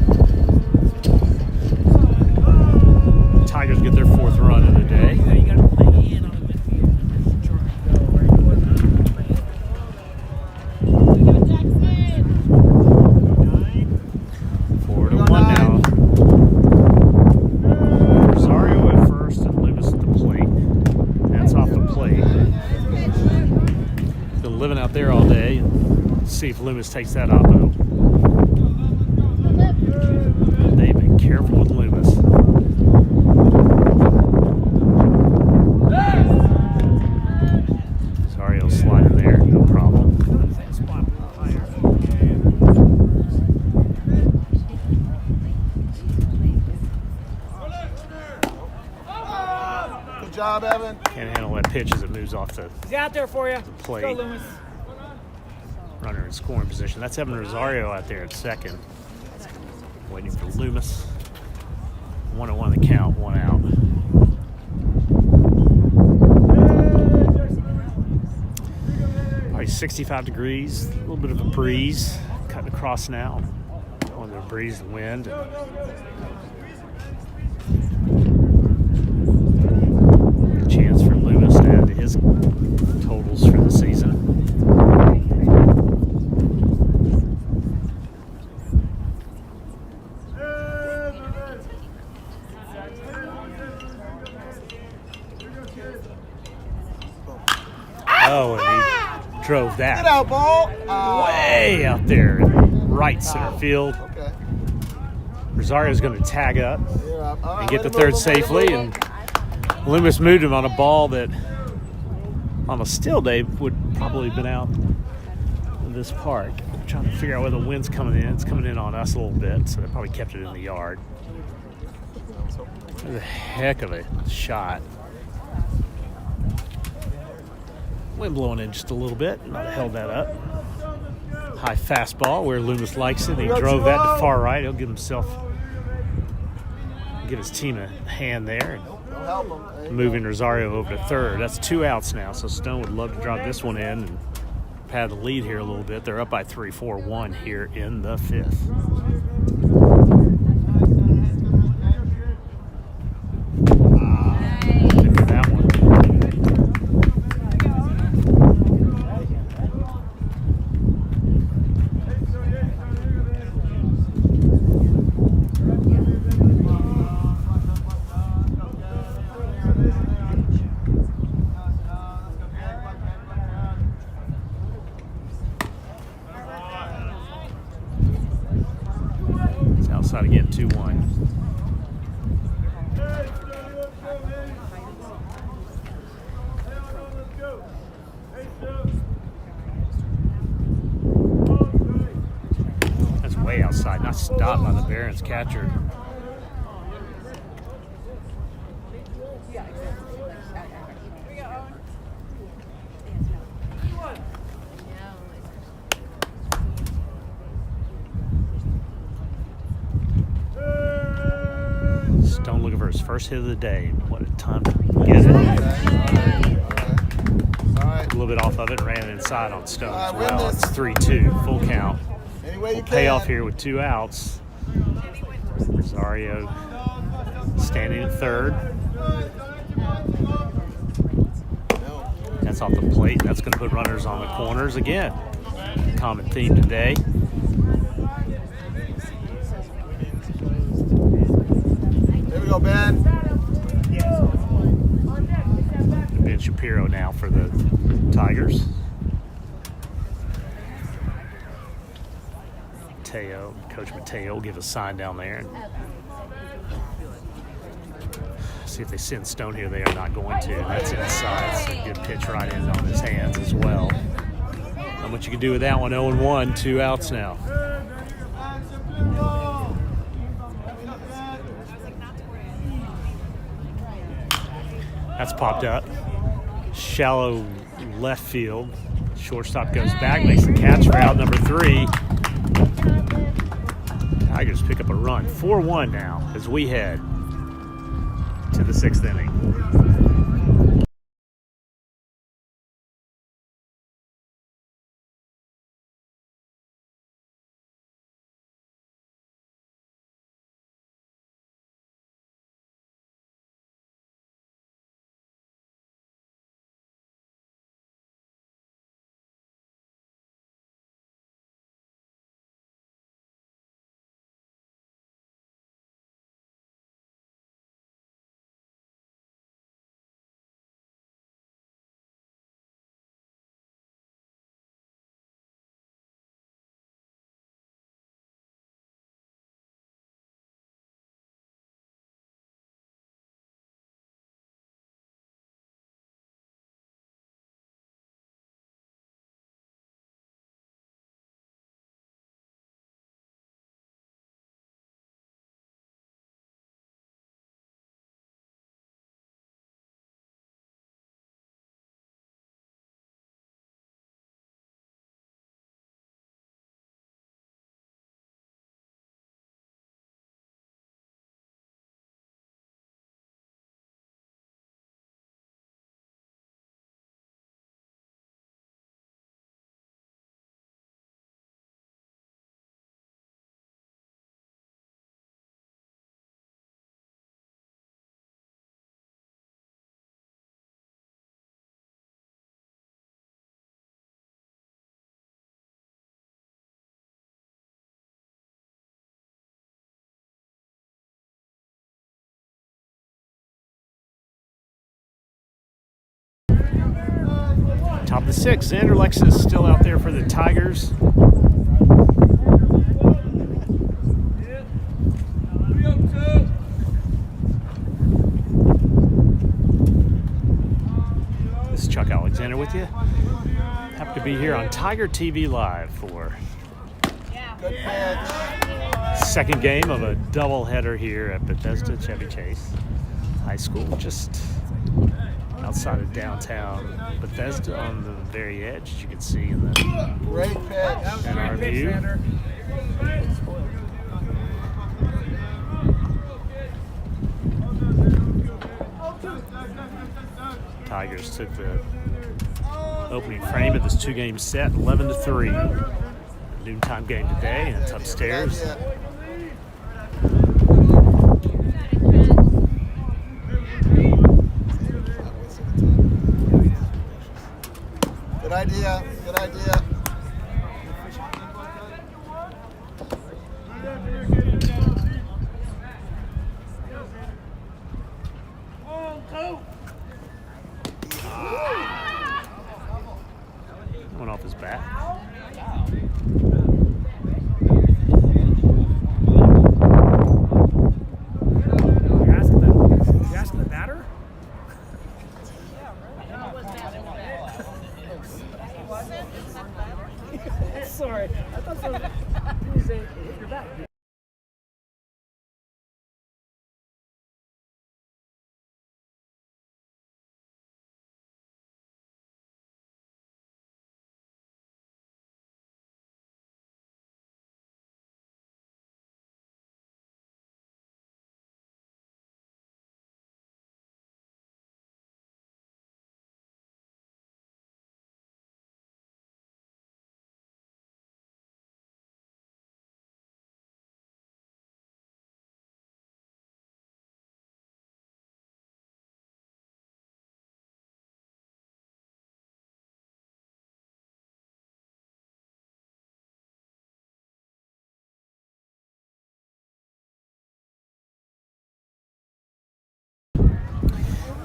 [SPEAKER 1] Tigers get their 4th run of the day.
[SPEAKER 4] Yeah, you got to play in on the midfield. Go where he wasn't playing.
[SPEAKER 1] 4-1 now. Rosario at first and Loomis at the plate. That's off the plate. Been living out there all day. See if Loomis takes that oppo. They've been careful with Loomis. Rosario sliding there, no problem.
[SPEAKER 4] That spot a little higher.
[SPEAKER 6] Good job, Evan.
[SPEAKER 1] Can't handle that pitch as it moves off the
[SPEAKER 4] He's out there for you.
[SPEAKER 1] plate.
[SPEAKER 4] Go, Loomis.
[SPEAKER 1] Runner in scoring position. That's Evan Rosario out there at second. Waiting for Loomis. 1-1 the count, 1 out. Probably 65 degrees, a little bit of a breeze cutting across now. Going to the breeze and wind. Good chance for Loomis to add to his totals for the season. Oh, and he drove
[SPEAKER 6] Get
[SPEAKER 1] that
[SPEAKER 6] out, ball.
[SPEAKER 1] way out there in right center field.
[SPEAKER 6] Okay.
[SPEAKER 1] Rosario's going to tag up
[SPEAKER 6] You're up. All right,
[SPEAKER 1] and get
[SPEAKER 6] way
[SPEAKER 1] the
[SPEAKER 6] to
[SPEAKER 1] third
[SPEAKER 6] move, way to
[SPEAKER 1] safely.
[SPEAKER 6] move.
[SPEAKER 1] And Loomis moved him on a ball that on a still day would probably have been out in this park. I'm trying to figure out where the wind's coming in. It's coming in on us a little bit, so they probably kept it in the yard. That was a heck of a shot. Wind blowing in just a little bit. Might have held that up. High fastball where Loomis likes it. He drove that to far right. He'll give his team a hand there.
[SPEAKER 6] Don't help him. There you
[SPEAKER 1] Moving Rosario over to third. That's 2 outs now, so Stone would love to drop this one in and pad the lead here a little bit. They're up by 3-4-1 here in the 5th. Look at that one. It's outside again, 2-1. That's way outside, not stopped by the Barons catcher. Stone looking for his first hit of the day. What a time to get it.
[SPEAKER 6] go. All right.
[SPEAKER 1] A little bit off of it, ran inside on Stone as
[SPEAKER 6] All right, win
[SPEAKER 1] well.
[SPEAKER 6] this.
[SPEAKER 1] It's 3-2, full count.
[SPEAKER 6] Any way you can.
[SPEAKER 1] Payoff here with 2 outs. Rosario standing at third. That's off the plate. That's going to put runners on the corners again. Common theme today.
[SPEAKER 6] There we go, Ben.
[SPEAKER 1] Bench Shapiro now for the Tigers. Coach Mateo will give a sign down there. And see if they send Stone here. They are not going to. That's inside. It's a good pitch right in on his hands as well. Not much you can do with that one. 0-1, 2 outs now. That's popped up. Shallow left field. Shortstop goes back, makes the catch for out number 3. Tigers pick up a run. 4-1 now as we head to the 6th inning. Top of the 6th. Xander Lexus still out there for the Tigers. This is Chuck Alexander with you. Happy to be here on Tiger TV Live for
[SPEAKER 6] Good pitch.
[SPEAKER 1] second game of a doubleheader here at Bethesda Chevy Chase High School, just outside of downtown Bethesda on the very edge, as you can see in the
[SPEAKER 6] Great pitch.
[SPEAKER 1] in our view. Tigers took the opening frame of this 2-game set, 11-3. Noontime game today, and it's upstairs.
[SPEAKER 6] Good idea. Good idea.
[SPEAKER 1] Went off his bat.
[SPEAKER 4] You asking the batter? Sorry, I thought so. You say hit your back.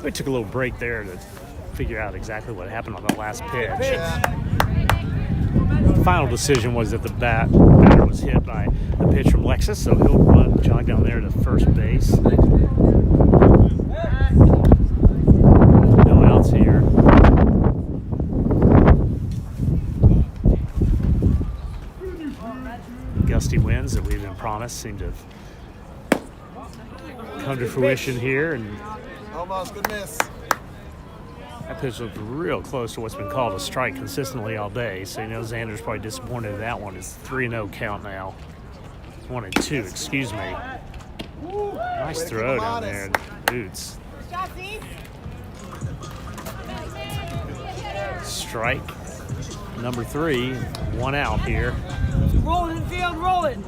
[SPEAKER 1] We took a little break there to figure out exactly what happened on the last pitch.
[SPEAKER 6] Yeah.
[SPEAKER 1] The final decision was that the batter was hit by the pitch from Lexus, so he'll jog down there to first base. No outs here. Gusty winds that we've been promised seem to have come to fruition here, and
[SPEAKER 6] Almost. Good miss.
[SPEAKER 1] that pitch looked real close to what's been called a strike consistently all day. So, Xander's probably disappointed in that one. It's 3-0 count now. 1-2, excuse me. Nice throw down there, Boots. Strike number 3, 1 out here.
[SPEAKER 4] Rolling in field, rolling.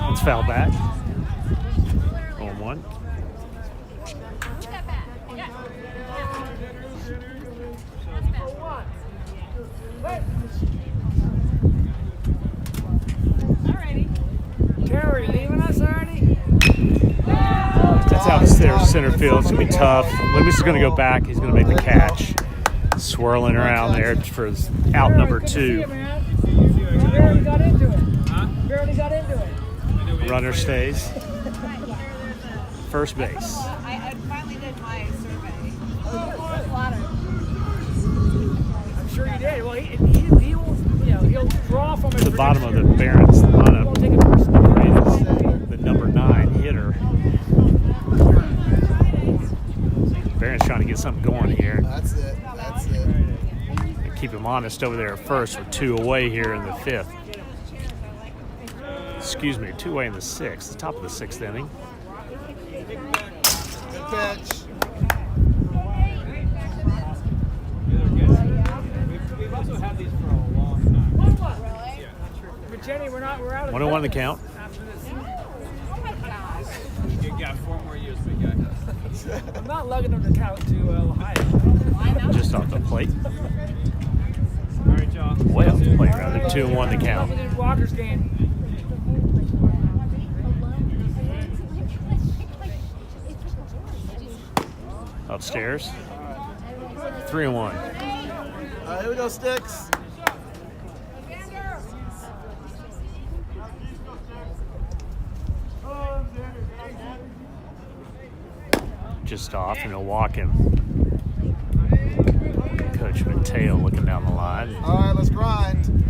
[SPEAKER 1] It's foul back. 0-1.
[SPEAKER 4] Terry, leaving us already?
[SPEAKER 1] That's out there, center field. It's going to be tough. Loomis is going to go back. He's going to make the catch. Swirling around there for his out number 2.
[SPEAKER 4] We barely got into it. Barely got into it.
[SPEAKER 1] Runner stays. First base.
[SPEAKER 3] I finally did my survey.
[SPEAKER 4] I'm sure you did. Well, he will, he'll draw from his
[SPEAKER 1] The bottom of the Barron's
[SPEAKER 4] Won't
[SPEAKER 1] lineup
[SPEAKER 4] take it personally.
[SPEAKER 1] is the number 9 hitter. Barron's trying to get something going here.
[SPEAKER 6] That's it. That's it.
[SPEAKER 1] And keep him honest over there at first. We're 2 away here in the 5th. Excuse me, 2 away in the 6th. The top of the 6th inning.
[SPEAKER 6] Good pitch.
[SPEAKER 2] We've also had these for a long time.
[SPEAKER 4] But Jenny, we're out of
[SPEAKER 1] 1-1 the count.
[SPEAKER 4] after this.
[SPEAKER 2] You got 4 more years, big guy.
[SPEAKER 4] I'm not lugging them to count to Ohio.
[SPEAKER 1] Just off the plate.
[SPEAKER 2] All right, y'all.
[SPEAKER 1] Way off the plate, rather. 2-1 the count.
[SPEAKER 4] Look at Walker's game.
[SPEAKER 1] Upstairs. 3-1.
[SPEAKER 6] All right, here we go, Sticks.
[SPEAKER 1] Just off, and he'll walk him. Coach Mateo looking down the line.
[SPEAKER 6] All right, let's grind.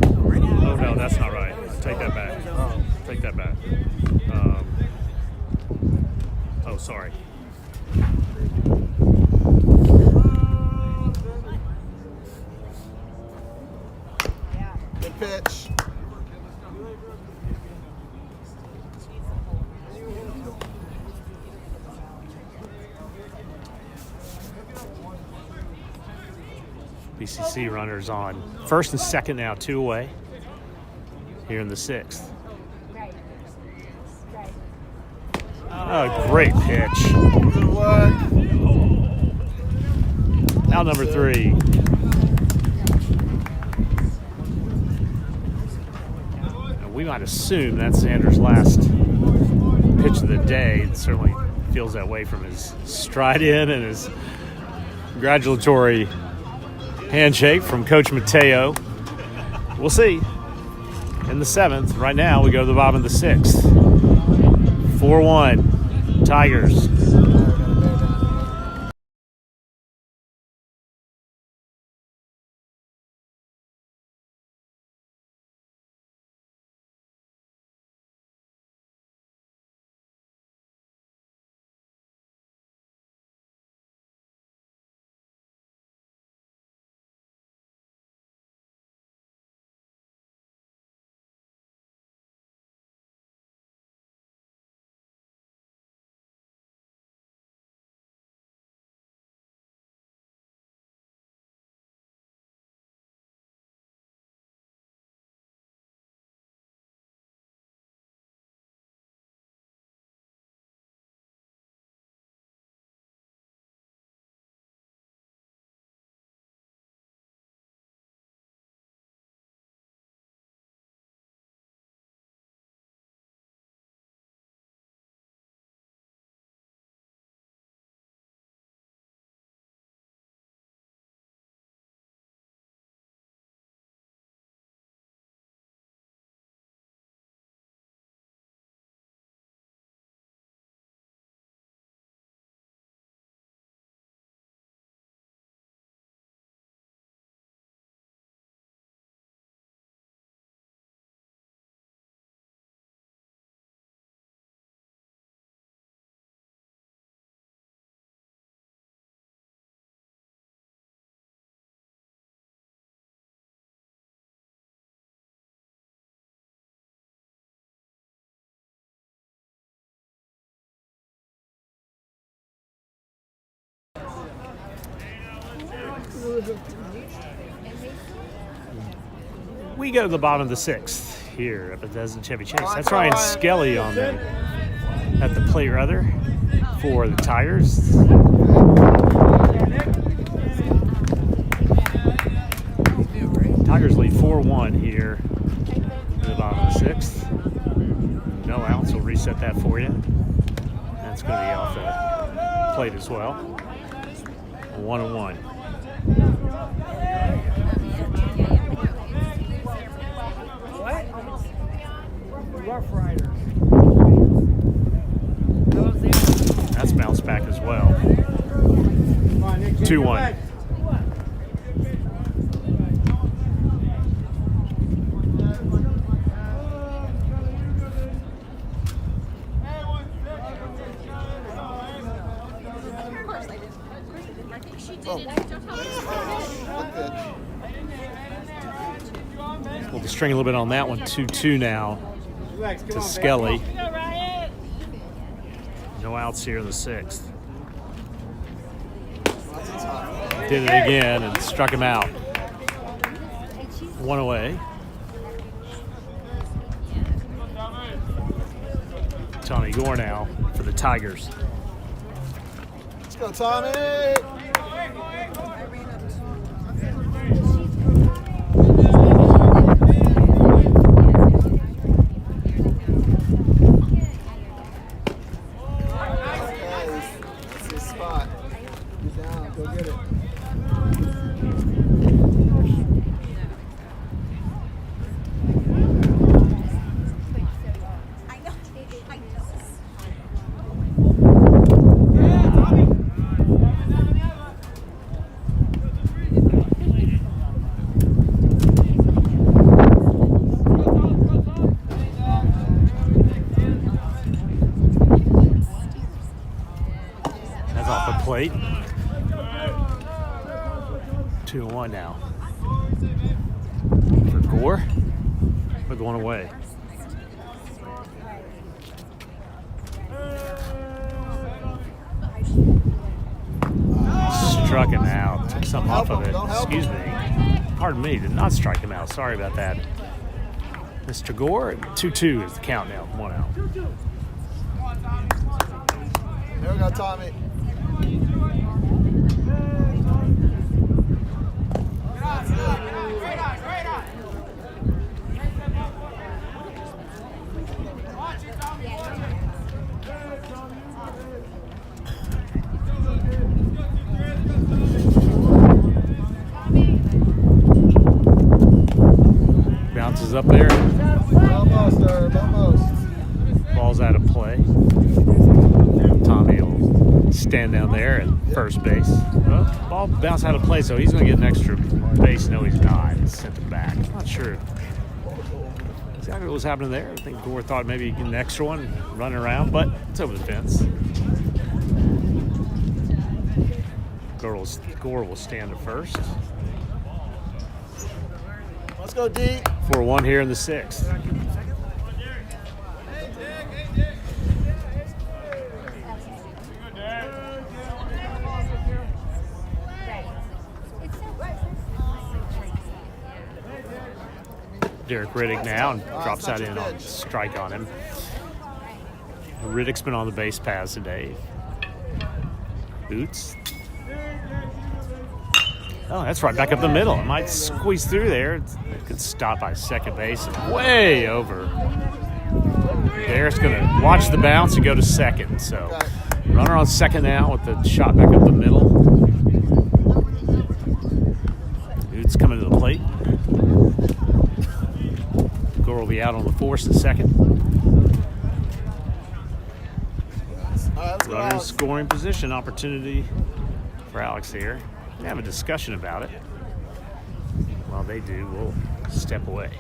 [SPEAKER 1] Oh, no, that's not right. Take that back. Take that back. Oh, sorry.
[SPEAKER 6] Good pitch.
[SPEAKER 1] BCC runners on first and second now, 2 away here in the 6th. Oh, great pitch.
[SPEAKER 6] Good work.
[SPEAKER 1] Out number 3. And we might assume that's Xander's last pitch of the day. It certainly feels that way from his stride in and his congratulatory handshake from Coach Mateo. We'll see. In the 7th, right now we go to the bottom of the 6th. 4-1 Tigers. We go to the bottom of the 6th here at Bethesda Chevy Chase. That's Ryan Skelly at the plate rather for the Tigers. Tigers lead 4-1 here at the bottom of the 6th. No outs will reset that for you. That's going to be off the plate as well. 1-1.
[SPEAKER 4] What? The Rough Riders.
[SPEAKER 1] That's bounced back as well. 2-1. Pulled the string a little bit on that one. 2-2 now to Skelly. No outs here in the 6th. Did it again and struck him out. 1 away. Tommy Gore now for the Tigers.
[SPEAKER 6] Let's go, Tommy.
[SPEAKER 1] Plate. 2-1 now. For Gore. With 1 away. Struck him out. Took something off of it. Excuse me. Pardon me. Did not strike him out. Sorry about that. Mr. Gore. 2-2 is the count now. 1 out.
[SPEAKER 6] There we go, Tommy.
[SPEAKER 1] Bounces up there.
[SPEAKER 6] Almost, sir. Almost.
[SPEAKER 1] Ball's out of play. Tommy will stand down there at first base. Well, ball bounced out of play, so he's going to get an extra base. No, he's not. He's sent it back. I'm not sure exactly what was happening there. I think Gore thought maybe he'd get an extra one running around, but it's over the fence. Gore will stand at first.
[SPEAKER 6] Let's go, D.
[SPEAKER 1] 4-1 here in the 6th. Derek Riddick now and drops that in on strike on him. Riddick's been on the base paths today. Boots. Oh, that's right back up the middle. It might squeeze through there. It could stop by second base and way over. Derek's going to watch the bounce and go to second. So runner on second now with the shot back up the middle. Boots coming to the plate. Gore will be out on the force in second. Runner in scoring position opportunity for Alex here. We have a discussion about it. While they do, we'll step away.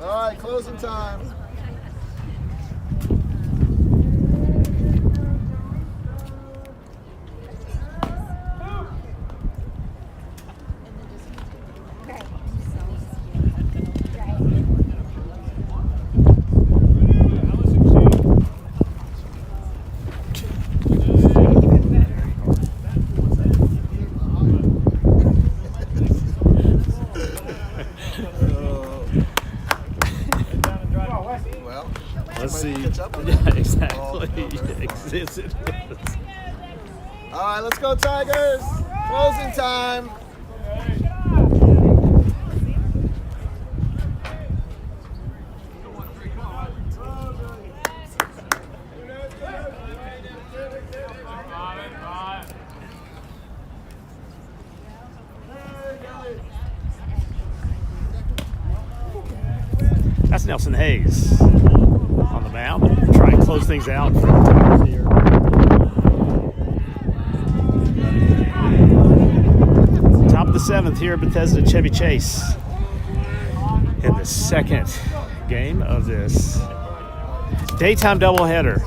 [SPEAKER 6] All right, closing time. Well,
[SPEAKER 1] Let's see.
[SPEAKER 6] somebody catch up with
[SPEAKER 1] Yeah,
[SPEAKER 6] it.
[SPEAKER 1] exactly.
[SPEAKER 6] Oh, okay.
[SPEAKER 1] Yes, it is.
[SPEAKER 6] All right, let's go Tigers. Closing time.
[SPEAKER 1] That's Nelson Hayes on the mound. Try and close things out for the Tigers here. Top of the 7th here at Bethesda Chevy Chase in the second game of this daytime doubleheader.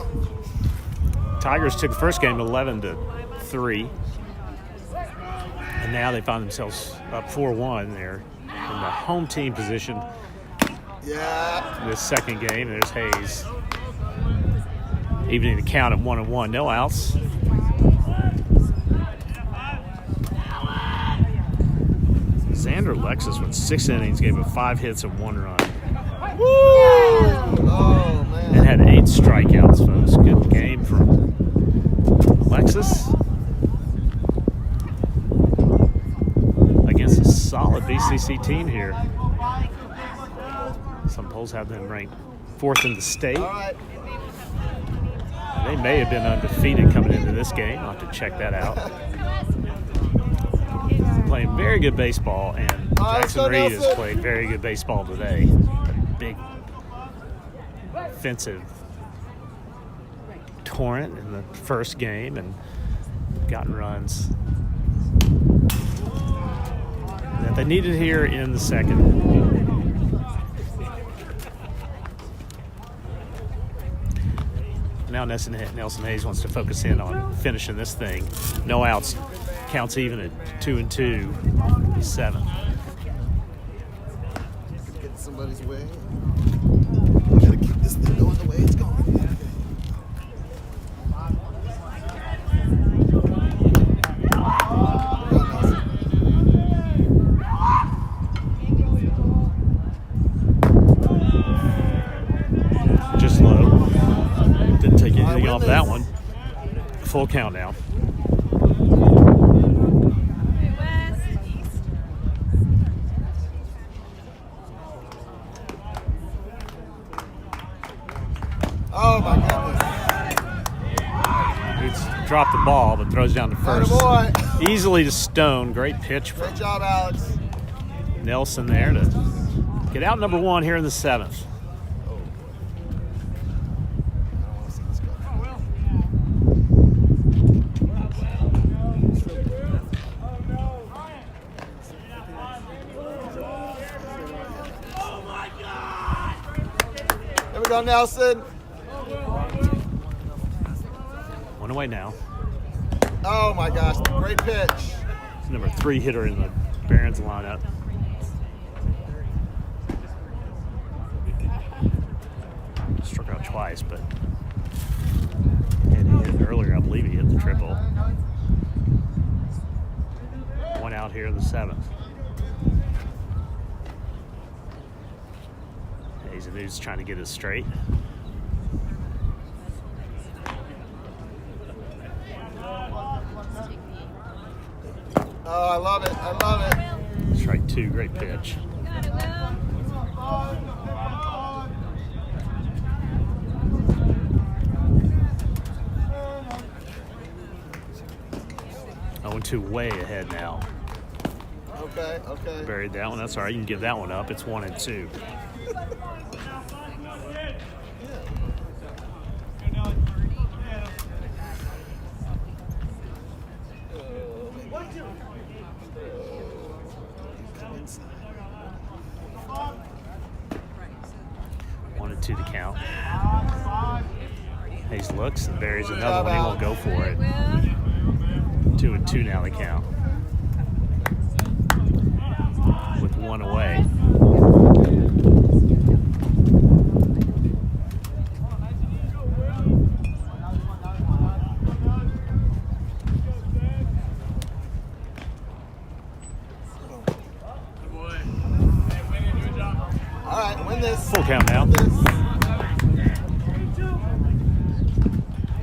[SPEAKER 1] Tigers took the first game 11-3, and now they find themselves up 4-1 there in the home team position.
[SPEAKER 6] Yeah.
[SPEAKER 1] This second game, there's Hayes. Evening the count at 1-1, no outs. Xander Lexus went 6 innings, gave up 5 hits and 1 run,
[SPEAKER 6] Woo! Oh, man.
[SPEAKER 1] and had 8 strikeouts, folks. Good game from Lexus against a solid BCC team here. Some polls have them ranked 4th in the state.
[SPEAKER 6] All right.
[SPEAKER 1] They may have been undefeated coming into this game. I'll have to check that out. Playing very good baseball, and Jackson Reed has played very good baseball today. A big offensive torrent in the first game and gotten runs that they needed here in the second. Now Nelson Hayes wants to focus in on finishing this thing. No outs. Counts even at 2-2, 7th.
[SPEAKER 6] Get somebody's way. Gotta keep this thing going the way it's going.
[SPEAKER 1] Just low. Didn't take anything off that one. Full count now.
[SPEAKER 6] Oh my goodness.
[SPEAKER 1] It's dropped the ball, but throws down to first.
[SPEAKER 6] Attaboy.
[SPEAKER 1] Easily to Stone. Great pitch
[SPEAKER 6] Great
[SPEAKER 1] from
[SPEAKER 6] job, Alex.
[SPEAKER 1] Nelson there to get out number 1 here in the 7th.
[SPEAKER 6] Here we go, Nelson.
[SPEAKER 1] One away now.
[SPEAKER 6] Oh my gosh, great pitch.
[SPEAKER 1] Number 3 hitter in the Barons lineup. Struck out twice, but hit earlier, I believe he hit the triple. One out here in the 7th. He's trying to get it straight.
[SPEAKER 6] Oh, I love it. I love it.
[SPEAKER 1] Strike 2, great pitch.
[SPEAKER 5] Got it, Will.
[SPEAKER 1] 0-2 way ahead now.
[SPEAKER 6] Okay, okay.
[SPEAKER 1] Buried that one. That's all right. You can give that one up. It's 1-2. To the count. Hayes looks and buries another one. He won't go for it. 2-2 now the count. With one away.
[SPEAKER 6] All right, win this.
[SPEAKER 1] Full count now.
[SPEAKER 6] Win this.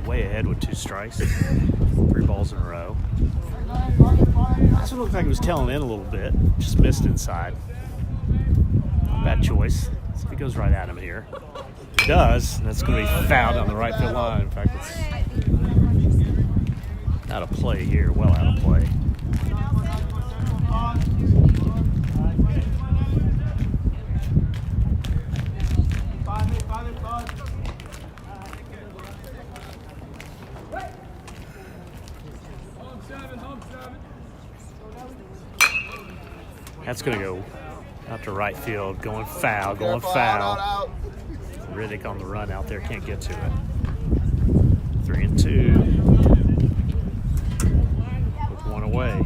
[SPEAKER 1] Way ahead with 2 strikes. 3 balls in a row. This one looked like it was tailing in a little bit. Just missed inside. Not a bad choice. So he goes right at him here. He does. And that's going to be fouled on the right field line. In fact, it's out of play here. Well out of play. That's going to go out to right field. Going foul. Going
[SPEAKER 6] Careful,
[SPEAKER 1] foul.
[SPEAKER 6] out.
[SPEAKER 1] Riddick on the run out there. Can't get to it. 3-2. With one away.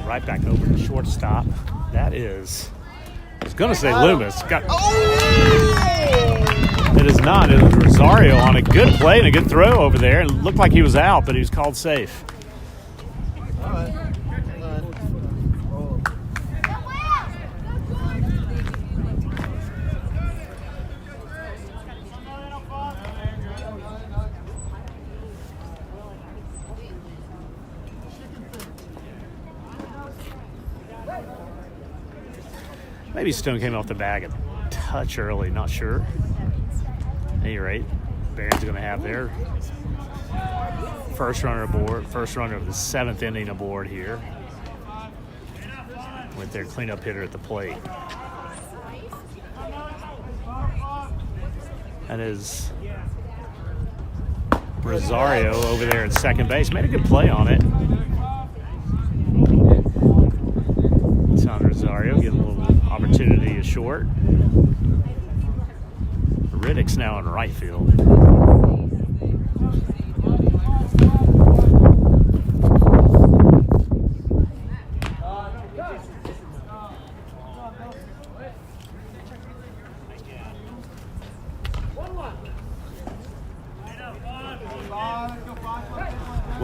[SPEAKER 1] Right back over to shortstop. That is, I was going to say Loomis. It is not. It was Rosario on a good play and a good throw over there. It looked like he was out, but he was called safe.
[SPEAKER 6] All right.
[SPEAKER 1] Maybe Stone came off the bag a touch early, not sure. At any rate, Barons are going to have their first runner aboard, first runner of the 7th inning aboard here with their cleanup hitter at the plate. That is Rosario over there at second base. Made a good play on it. It's on Rosario, getting a little opportunity is short. Riddick's now in right field.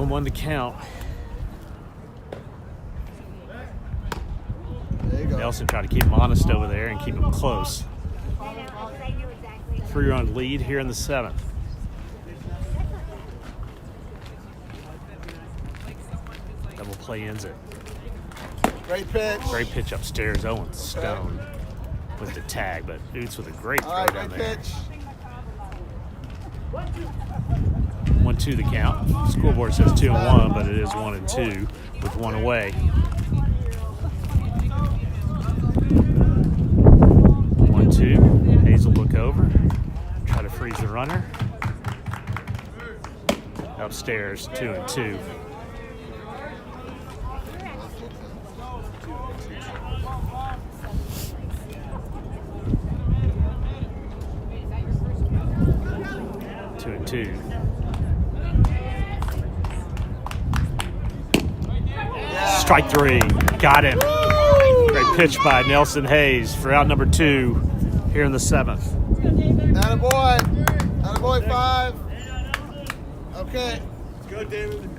[SPEAKER 1] One to count. Nelson tried to keep him honest over there and keep him close. 3-run lead here in the 7th. Double play ends it.
[SPEAKER 6] Great pitch.
[SPEAKER 1] Great pitch upstairs. Owen Stone with the tag, but Oots with a great throw down
[SPEAKER 6] great
[SPEAKER 1] there.
[SPEAKER 6] pitch.
[SPEAKER 1] 1-2 the count. Scoreboard says 2-1, but it is 1-2 with one away. runner. Upstairs, 2-2. Strike 3. Got him. Great pitch by Nelson Hayes for out number 2 here in the 7th.
[SPEAKER 6] Attaboy. Attaboy, 5. Okay.
[SPEAKER 4] Go, David.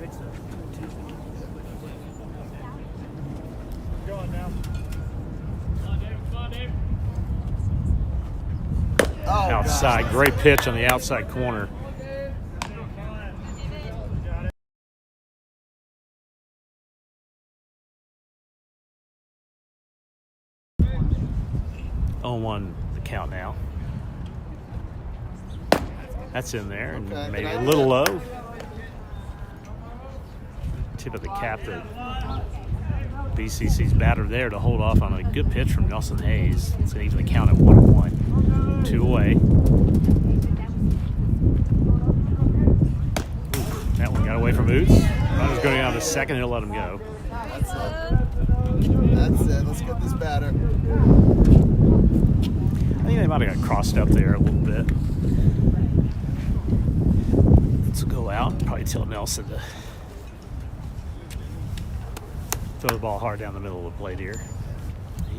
[SPEAKER 4] Go on now.
[SPEAKER 6] Oh,
[SPEAKER 1] Outside.
[SPEAKER 6] gosh.
[SPEAKER 1] Great pitch on the outside corner. On 1 the count now. That's in there, and
[SPEAKER 6] Okay,
[SPEAKER 1] maybe
[SPEAKER 6] good
[SPEAKER 1] a little
[SPEAKER 6] idea.
[SPEAKER 1] low. Tip of the cap to BCC's batter there to hold off on a good pitch from Nelson Hayes. It's going to even the count at 1-1. 2 away. Oof, that one got away from Oots. Runner's going down to second. He'll let him go.
[SPEAKER 6] That's it. That's it. Let's get this batter.
[SPEAKER 1] I think they might have got crossed up there a little bit. Let's go out and probably tell Nelson to throw the ball hard down the middle of the plate here.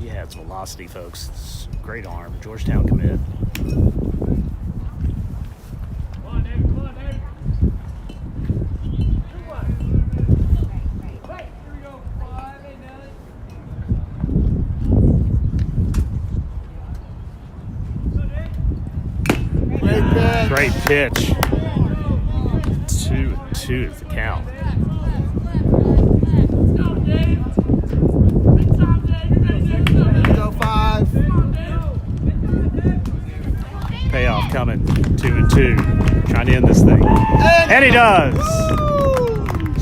[SPEAKER 1] He has velocity, folks. It's a great arm. Georgetown commit. Great pitch. 2-2 is the count.
[SPEAKER 6] Go, 5.
[SPEAKER 1] Payoff coming. 2-2. Trying to end this thing. And he does.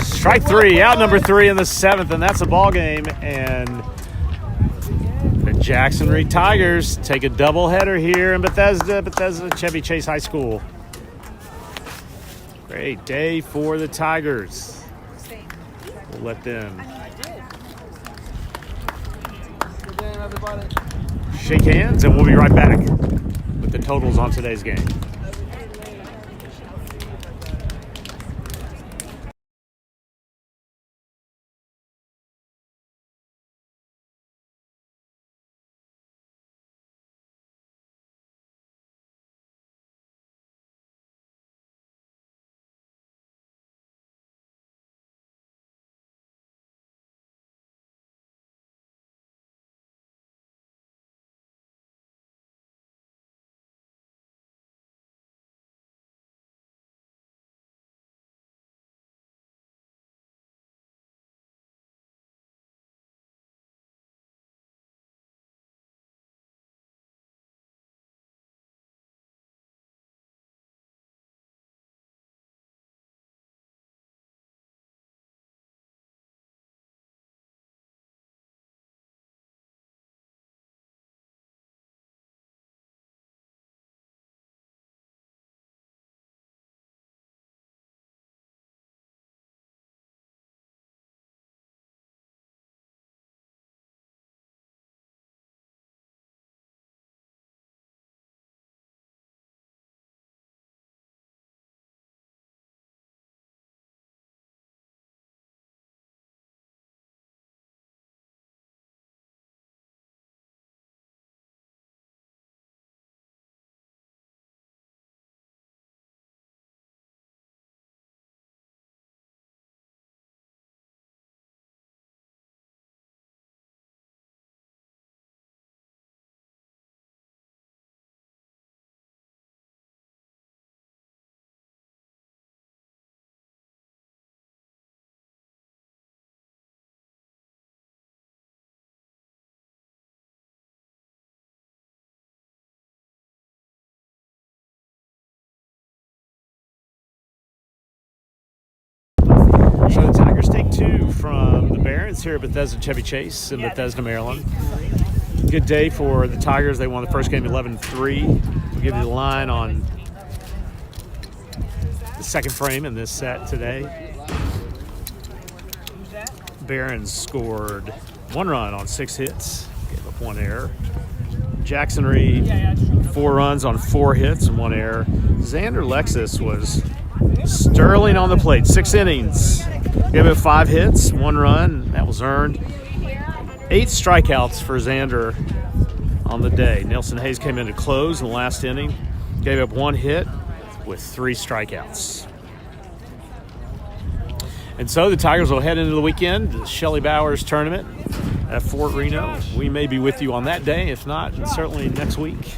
[SPEAKER 1] Strike 3. Out number 3 in the 7th, and that's a ball game. And the Jackson Reed Tigers take a doubleheader here in Bethesda Chevy Chase High School. Great day for the Tigers. We'll let them
[SPEAKER 6] Good game, everybody.
[SPEAKER 1] shake hands, and we'll be right back with the totals on today's game. So the Tigers take 2 from the Barons here at Bethesda Chevy Chase in Bethesda, Maryland. Good day for the Tigers. They won the first game 11-3. We'll give you the line on the second frame in this set today. Barron scored 1 run on 6 hits, gave up 1 error. Jackson Reed, 4 runs on 4 hits and 1 error. Xander Lexus was sterling on the plate, 6 innings. Gave up 5 hits, 1 run, that was earned. 8 strikeouts for Xander on the day. Nelson Hayes came in to close in the last inning, gave up 1 hit with 3 strikeouts. And so the Tigers will head into the weekend, the Shelley Bowers tournament at Fort Reno. We may be with you on that day, if not, certainly next week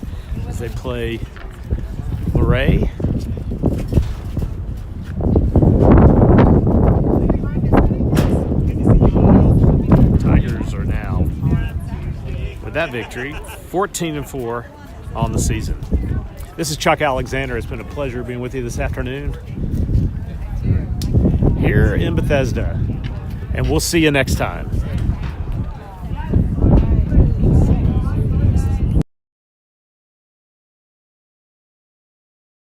[SPEAKER 1] as they play Luray. Tigers are now, with that victory, 14-4 on the season. This is Chuck Alexander. It's been a pleasure being with you this afternoon here in Bethesda, and we'll see you next time.